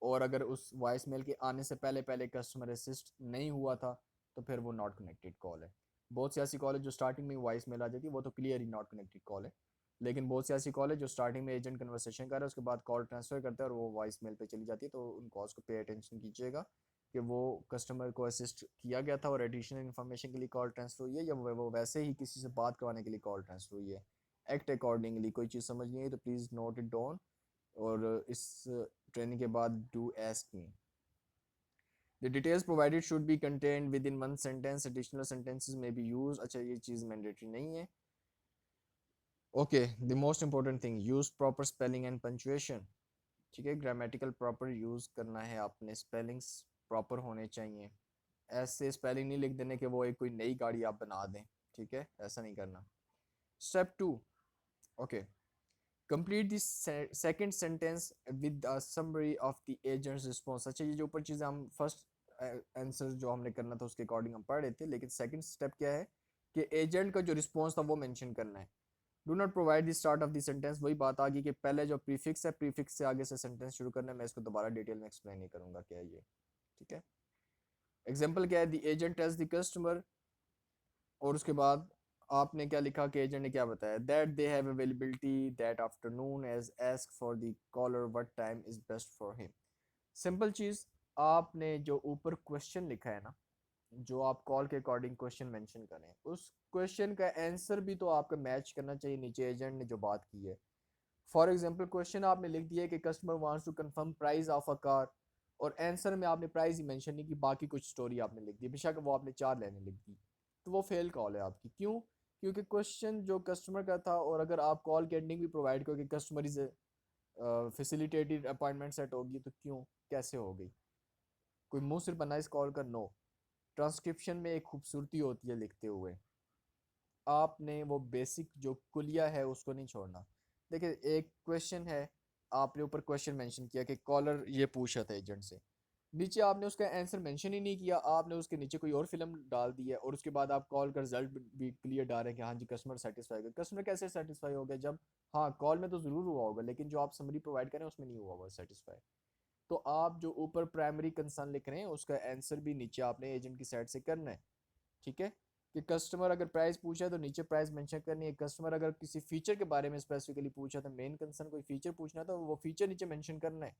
और अगर उस वॉइस मेल के आने से पहले पहले कस्टमर असिस्ट नहीं हुआ था तो फिर वो नॉट कनेक्टेड कॉल है। बहुत सी ऐसी कॉल है जो स्टार्टिंग में वॉइस मेल आ जाती है, वो तो clear he not connected call है। लेकिन बहुत सी ऐसी कॉल है जो स्टार्टिंग में एजेंट कन्वर्सेशन कर रहा है, उसके बाद कॉल ट्रांसफर करता है और वो वॉइस मेल पे चली जाती है, तो उन कॉल्स को पे अटेंशन कीजिएगा कि वो कस्टमर को असिस्ट किया गया था और एडिशनल इन्फॉर्मेशन के लिए कॉल ट्रांसफर हुई है, या वो वैसे ही किसी से बात करवाने के लिए कॉल ट्रांसफर हुई है। Act accordingly. कोई चीज़ समझ नहीं आई तो प्लीज़ नोट इट डाउन, और इस ट्रेनिंग के बाद do ask me. The details provided should be contained within one sentence. Additional sentences may be used. अच्छा ये चीज़ मैंडेटरी नहीं है। Okay. The most important thing, use proper spelling and punctuation. ठीक है। ग्रामेटिकल प्रॉपर यूज़ करना है आपने, spellings proper होने चाहिए। ऐसे स्पेलिंग नहीं लिख देने के वो एक कोई नई गाड़ी आप बना दें। ठीक है। ऐसा नहीं करना। Step 2। Okay. Complete this second sentence with a summary of the agents response. अच्छा ये जो ऊपर चीज़ें हम फर्स्ट आंसर जो हमने करना था उसके अकॉर्डिंग हम पढ़ रहे थे, लेकिन सेकंड स्टेप क्या है कि एजेंट का जो रिस्पॉन्स था वो मेंशन करना है। Do not provide the start of the sentence. वही बात आ गई कि पहले जो प्रीफिक्स है, प्रीफिक्स से आगे से सेंटेंस शुरू करना है। मैं इसको दोबारा डिटेल में एक्सप्लेन नहीं करूंगा क्या है ये। ठीक है। एग्जाम्पल क्या है, the agent tells the customer, और उसके बाद आपने क्या लिखा कि एजेंट ने क्या बताया, that they have availability that afternoon as ask for the caller what time is best for him. Simple चीज़, आपने जो ऊपर क्वेश्चन लिखा है ना, जो आप कॉल के अकॉर्डिंग क्वेश्चन मेंशन करें, उस क्वेश्चन का आंसर भी तो आपका मैच करना चाहिए नीचे एजेंट ने जो बात की है। फॉर एग्जाम्पल क्वेश्चन आपने लिख दिया कि customer wants to confirm price of a car, और आंसर में आपने प्राइस ही मेंशन नहीं की, बाकी कुछ स्टोरी आपने लिख दी, बेशक वो आपने 4 लाइनें लिख दी, तो वो फेल कॉल है आपकी। क्यों? क्योंकि क्वेश्चन जो कस्टमर का था, और अगर आप कॉल की एंडिंग भी प्रोवाइड करोगे customer is facilitated appointment set होगी, तो क्यों, कैसे हो गई? कोई मुंह सिर्फ बना इस कॉल का? नो। ट्रांसक्रिप्शन में एक खूबसूरती होती है लिखते हुए, आपने वो बेसिक जो कुलिया है उसको नहीं छोड़ना। देखिए, एक क्वेश्चन है, आपने ऊपर क्वेश्चन मेंशन किया कि कॉलर ये पूछ रहा था एजेंट से, नीचे आपने उसका आंसर मेंशन ही नहीं किया, आपने उसके नीचे कोई और फिल्म डाल दी है, और उसके बाद आप कॉल का रिजल्ट भी क्लियर डाल रहे हैं कि हाँ जी कस्टमर सेटिस्फाई हो गया। कस्टमर कैसे सेटिस्फाई हो गया? जब, हाँ कॉल में तो ज़रूर हुआ होगा, लेकिन जो आप समरी प्रोवाइड करें उसमें नहीं हुआ होगा सेटिस्फाई। तो आप जो ऊपर प्राइमरी कंसर्न लिख रहे हैं उसका आंसर भी नीचे आपने एजेंट की साइड से करना है। ठीक है, कि कस्टमर अगर प्राइस पूछा तो नीचे प्राइस मेंशन करनी है, कस्टमर अगर किसी फीचर के बारे में स्पेसिफिकली पूछा तो मेन कंसर्न कोई फीचर पूछना तो वो फीचर नीचे मेंशन करना है।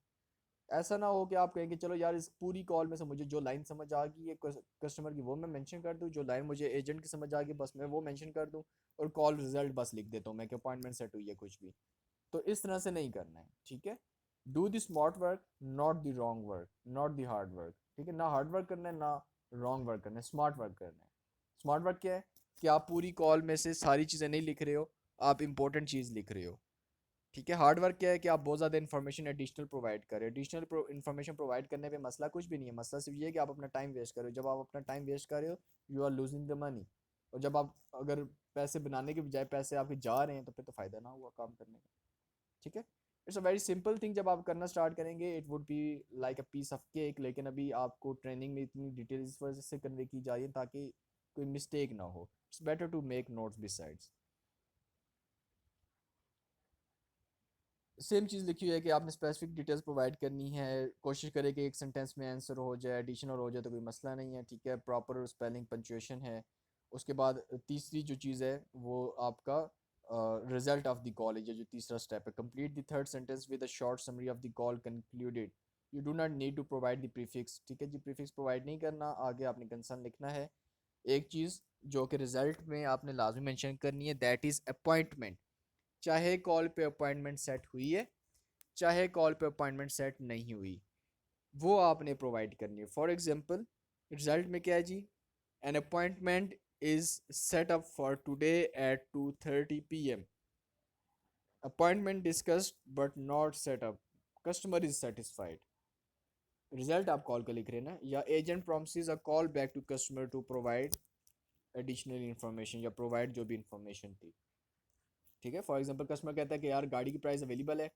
ऐसा ना हो कि आप कहेंगे चलो यार इस पूरी कॉल में से मुझे जो लाइन समझ आ गई है कस्टमर की वो मैं मेंशन कर दूं, जो लाइन मुझे एजेंट की समझ आ गई बस मैं वो मेंशन कर दूं, और कॉल रिजल्ट बस लिख देता हूँ मैं कि अपॉइंटमेंट सेट हुई है कुछ भी। तो इस तरह से नहीं करना है, ठीक है? Do the smart work, not the wrong work, not the hard work. ठीक है, ना हार्ड वर्क करना है ना रॉन्ग वर्क करना है, स्मार्ट वर्क करना है। स्मार्ट वर्क क्या है? कि आप पूरी कॉल में से सारी चीज़ें नहीं लिख रहे हो, आप इंपॉर्टेंट चीज़ लिख रहे हो। ठीक है, हार्ड वर्क क्या है? कि आप बहुत ज़्यादा इन्फॉर्मेशन एडिशनल प्रोवाइड करें। एडिशनल इन्फॉर्मेशन प्रोवाइड करने पे मसला कुछ भी नहीं है, मसला सिर्फ ये है कि आप अपना टाइम वेस्ट कर रहे हो। जब आप अपना टाइम वेस्ट कर रहे हो, you are losing the money. और जब आप अगर पैसे बनाने के बजाय पैसे आपके जा रहे हैं तो फिर तो फ़ायदा ना हुआ काम करने का। ठीक है, it's a very simple thing. जब आप करना स्टार्ट करेंगे it would be like a piece of cake, लेकिन अभी आपको ट्रेनिंग में इतनी डिटेल इस वजह से कन्वे की जा रही है ताकि कोई मिस्टेक ना हो। It's better to make notes besides. Same चीज़ लिखी हुई है कि आपने स्पेसिफिक डिटेल्स प्रोवाइड करनी है, कोशिश करें कि एक सेंटेंस में आंसर हो जाए, एडिशनल हो जाए तो कोई मसला नहीं है। ठीक है, प्रॉपर स्पेलिंग पंचुएशन है। उसके बाद तीसरी जो चीज़ है वो आपका रिजल्ट ऑफ द कॉल है, जो तीसरा स्टेप है। Complete the third sentence with a short summary of the call concluded. You do not need to provide the prefix. ठीक है जी, प्रीफिक्स प्रोवाइड नहीं करना, आगे आपने कंसर्न लिखना है। एक चीज़ जो कि रिजल्ट में आपने लाजमी मेंशन करनी है, दैट इज़ अपॉइंटमेंट। चाहे कॉल पे अपॉइंटमेंट सेट हुई है, चाहे कॉल पे अपॉइंटमेंट सेट नहीं हुई, वो आपने प्रोवाइड करनी है। फॉर एग्जांपल, रिजल्ट में क्या है जी? An appointment is set up for today at 2:30 PM। Appointment discussed but not set up, customer is satisfied. Result आप कॉल का लिख रहे हैं ना, या agent promises a call back to customer to provide additional information, या provide जो भी इन्फॉर्मेशन थी। ठीक है, फॉर एग्जांपल कस्टमर कहता है कि यार गाड़ी की प्राइस अवेलेबल है,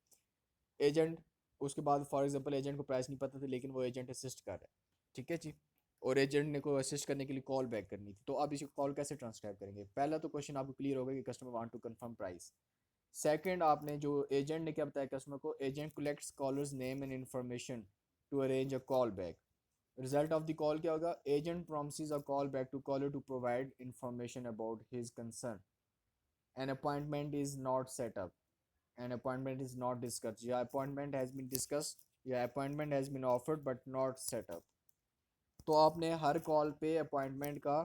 एजेंट, उसके बाद फॉर एग्जांपल एजेंट को प्राइस नहीं पता था लेकिन वो एजेंट असिस्ट कर रहा है। ठीक है जी, और एजेंट ने को असिस्ट करने के लिए कॉल बैक करनी थी, तो आप इसी कॉल कैसे ट्रांसक्राइब करेंगे? पहला तो क्वेश्चन आपको क्लियर होगा कि customer want to confirm price. Second, आपने जो एजेंट ने क्या बताया कस्टमर को, agent collects caller's name and information to arrange a call back. Result of the call क्या होगा? Agent promises a call back to caller to provide information about his concern. An appointment is not set up, an appointment is not discussed, your appointment has been discussed, your appointment has been offered but not set up। तो आपने हर call पे appointment का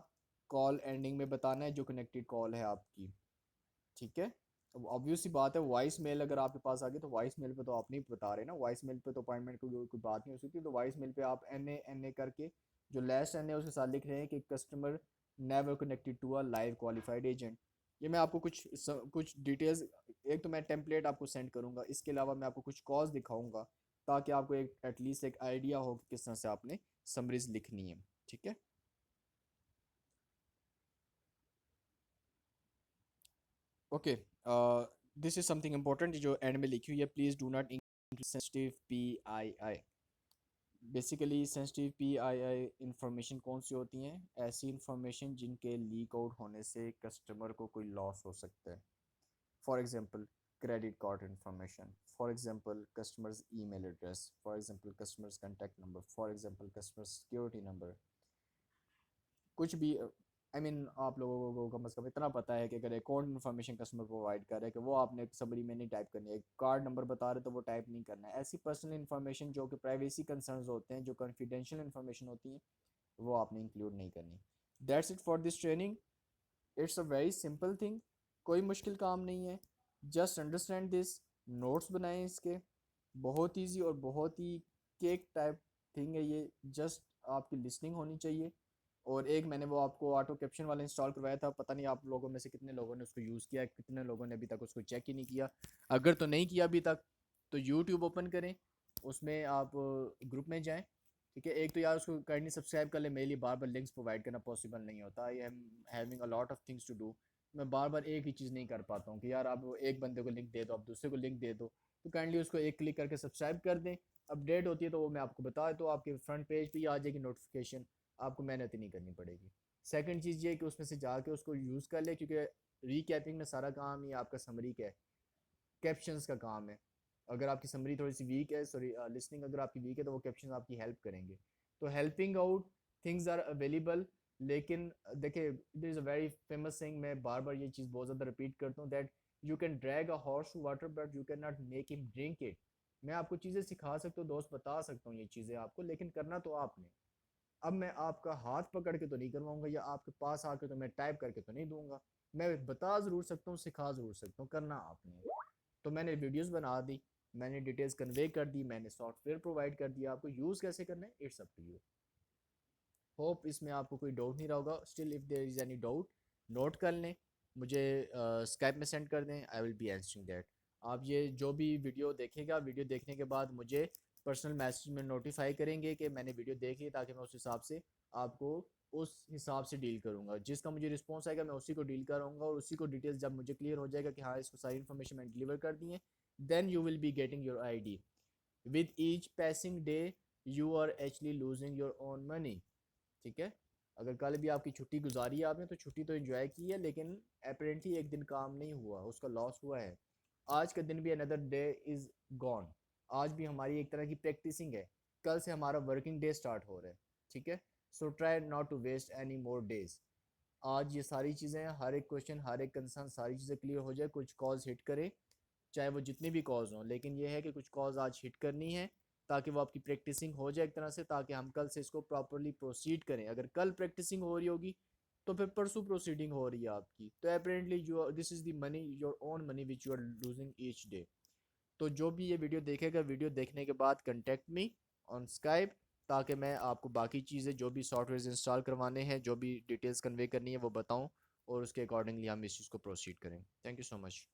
call ending में बताना है जो connected call है आपकी। ठीक है, अब ऑब्वियस सी बात है, वॉइस मेल अगर आपके पास आ गई तो वॉइस मेल पे तो आप नहीं बता रहे ना, वॉइस मेल पे तो अपॉइंटमेंट की कोई बात नहीं हो सकती, तो वॉइस मेल पे आप एन ए करके जो लास्ट एन ए उसके साथ लिख रहे हैं कि customer never connected to a live qualified agent. ये मैं आपको कुछ डिटेल्स, एक तो मैं टेम्पलेट आपको सेंड करूंगा, इसके अलावा मैं आपको कुछ कॉज दिखाऊंगा ताकि आपको एक एटलीस्ट एक आइडिया हो कि किस तरह से आपने समरीज लिखनी है। ठीक है, okay, this is something important जो एंड में लिखी हुई है, please do not include sensitive PII। Basically sensitive PII information कौन सी होती हैं? ऐसी इंफॉर्मेशन जिनके लीक आउट होने से कस्टमर को कोई लॉस हो सकता है। For example, credit card information, for example customers email address, for example customers contact number, for example customer security number, कुछ भी। आई मीन आप लोगों को कम से कम इतना पता है कि अगर अकाउंट इन्फॉर्मेशन कस्टमर प्रोवाइड कर रहे हैं कि वो आपने समरी में नहीं टाइप करनी है, कार्ड नंबर बता रहे तो वो टाइप नहीं करना है। ऐसी पर्सनल इन्फॉर्मेशन जो कि प्राइवेसी कंसर्न्स होते हैं, जो कॉन्फिडेंशियल इन्फॉर्मेशन होती है, वो आपने इंक्लूड नहीं करनी। That's it for this training. It's a very simple thing, कोई मुश्किल काम नहीं है। जस्ट अंडरस्टैंड दिस, नोट्स बनाएं इसके, बहुत ईजी और बहुत ही केक टाइप थिंग है ये। जस्ट आपकी लिसनिंग होनी चाहिए और एक मैंने वो आपको ऑटो कैप्शन वाला इंस्टॉल करवाया था, पता नहीं आप लोगों में से कितने लोगों ने उसको यूज़ किया है, कितने लोगों ने अभी तक उसको चेक ही नहीं किया। अगर तो नहीं किया अभी तक तो यूट्यूब ओपन करें, उसमें आप ग्रुप में जाएं, ठीक है। एक तो यार उसको काइंडली सब्सक्राइब कर ले, मेरे लिए बार बार लिंक्स प्रोवाइड करना पॉसिबल नहीं होता, I am having a lot of things to do. मैं बार बार एक ही चीज़ नहीं कर पाता हूँ कि यार आप एक बंदे को लिंक दे दो, आप दूसरे को लिंक दे दो। तो काइंडली उसको एक क्लिक करके सब्सक्राइब कर दें। अपडेट होती है तो वो मैं आपको बता, तो आपके फ्रंट पेज पे ही आ जाएगी नोटिफिकेशन, आपको मेहनत ही नहीं करनी पड़ेगी। सेकंड चीज़ ये कि उसमें से जाके उसको यूज़ कर ले, क्योंकि रीकैपिंग में सारा काम ही आपका समरी का है, कैप्शंस का काम है। अगर आपकी समरी थोड़ी सी वीक है, सॉरी लिसनिंग अगर आपकी वीक है, तो वो कैप्शन आपकी हेल्प करेंगे। तो helping out things are available. लेकिन देखिए there is a very famous thing, मैं बार बार ये चीज़ बहुत ज़्यादा रिपीट करता हूँ, that you can drag a horse to water but you can not make him drink it. मैं आपको चीज़ें सिखा सकता हूँ दोस्त, बता सकता हूँ ये चीज़ें आपको, लेकिन करना तो आपने। अब मैं आपका हाथ पकड़ के तो नहीं करवाऊंगा, या आपके पास आके तो मैं टाइप करके तो नहीं दूंगा। मैं बता ज़रूर सकता हूँ, सिखा ज़रूर सकता हूँ, करना आपने। तो मैंने वीडियोस बना दी, मैंने डिटेल्स कन्वे कर दी, मैंने सॉफ्टवेयर प्रोवाइड कर दिया, आपको यूज़ कैसे करना है it's up to you. Hope इसमें आपको कोई डाउट नहीं रहा होगा। Still if there is any doubt, note कर लें, मुझे स्काइप में सेंड कर दें, I will be answering that. आप ये जो भी वीडियो देखेगा, वीडियो देखने के बाद मुझे पर्सनल मैसेज में नोटिफाई करेंगे कि मैंने वीडियो देख ली, ताकि मैं उस हिसाब से आपको उस हिसाब से डील करूँगा। जिसका मुझे रिस्पॉन्स आएगा मैं उसी को डील करूँगा, और उसी को डिटेल्स जब मुझे क्लियर हो जाएगा कि हाँ इसको सारी इन्फॉर्मेशन मैंने डिलीवर कर दी है, then you will be getting your ID। With each passing day you are actually losing your own money, ठीक है। अगर कल भी आपकी छुट्टी गुजारी है आपने, तो छुट्टी तो एंजॉय की है, लेकिन अपेरेंटली एक दिन काम नहीं हुआ, उसका लॉस हुआ है। आज का दिन भी अनदर डे इज गॉन। आज भी हमारी एक तरह की प्रैक्टिसिंग है, कल से हमारा वर्किंग डे स्टार्ट हो रहा है, ठीक है। So try not to waste any more days. आज ये सारी चीज़ें, हर एक क्वेश्चन, हर एक कंसर्न, सारी चीज़ें क्लियर हो जाए, कुछ कॉल्स हिट करें, चाहे वो जितनी भी कॉज हों, लेकिन ये है कि कुछ कॉज आज हिट करनी है, ताकि वो आपकी प्रैक्टिसिंग हो जाए एक तरह से, ताकि हम कल से इसको प्रॉपरली प्रोसीड करें। अगर कल प्रैक्टिसिंग हो रही होगी तो फिर परसों प्रोसीडिंग हो रही है आपकी, तो apparently you this is the money, your own money which you are losing each day. तो जो भी ये वीडियो देखेगा, वीडियो देखने के बाद कंटेक्ट मी ऑन स्काइप, ताकि मैं आपको बाकी चीज़ें जो भी सॉफ्टवेयर इंस्टॉल करवाने हैं, जो भी डिटेल्स कन्वे करनी है वो बताऊँ, और उसके अकॉर्डिंगली हम इस चीज़ को प्रोसीड करें। Thank you so much.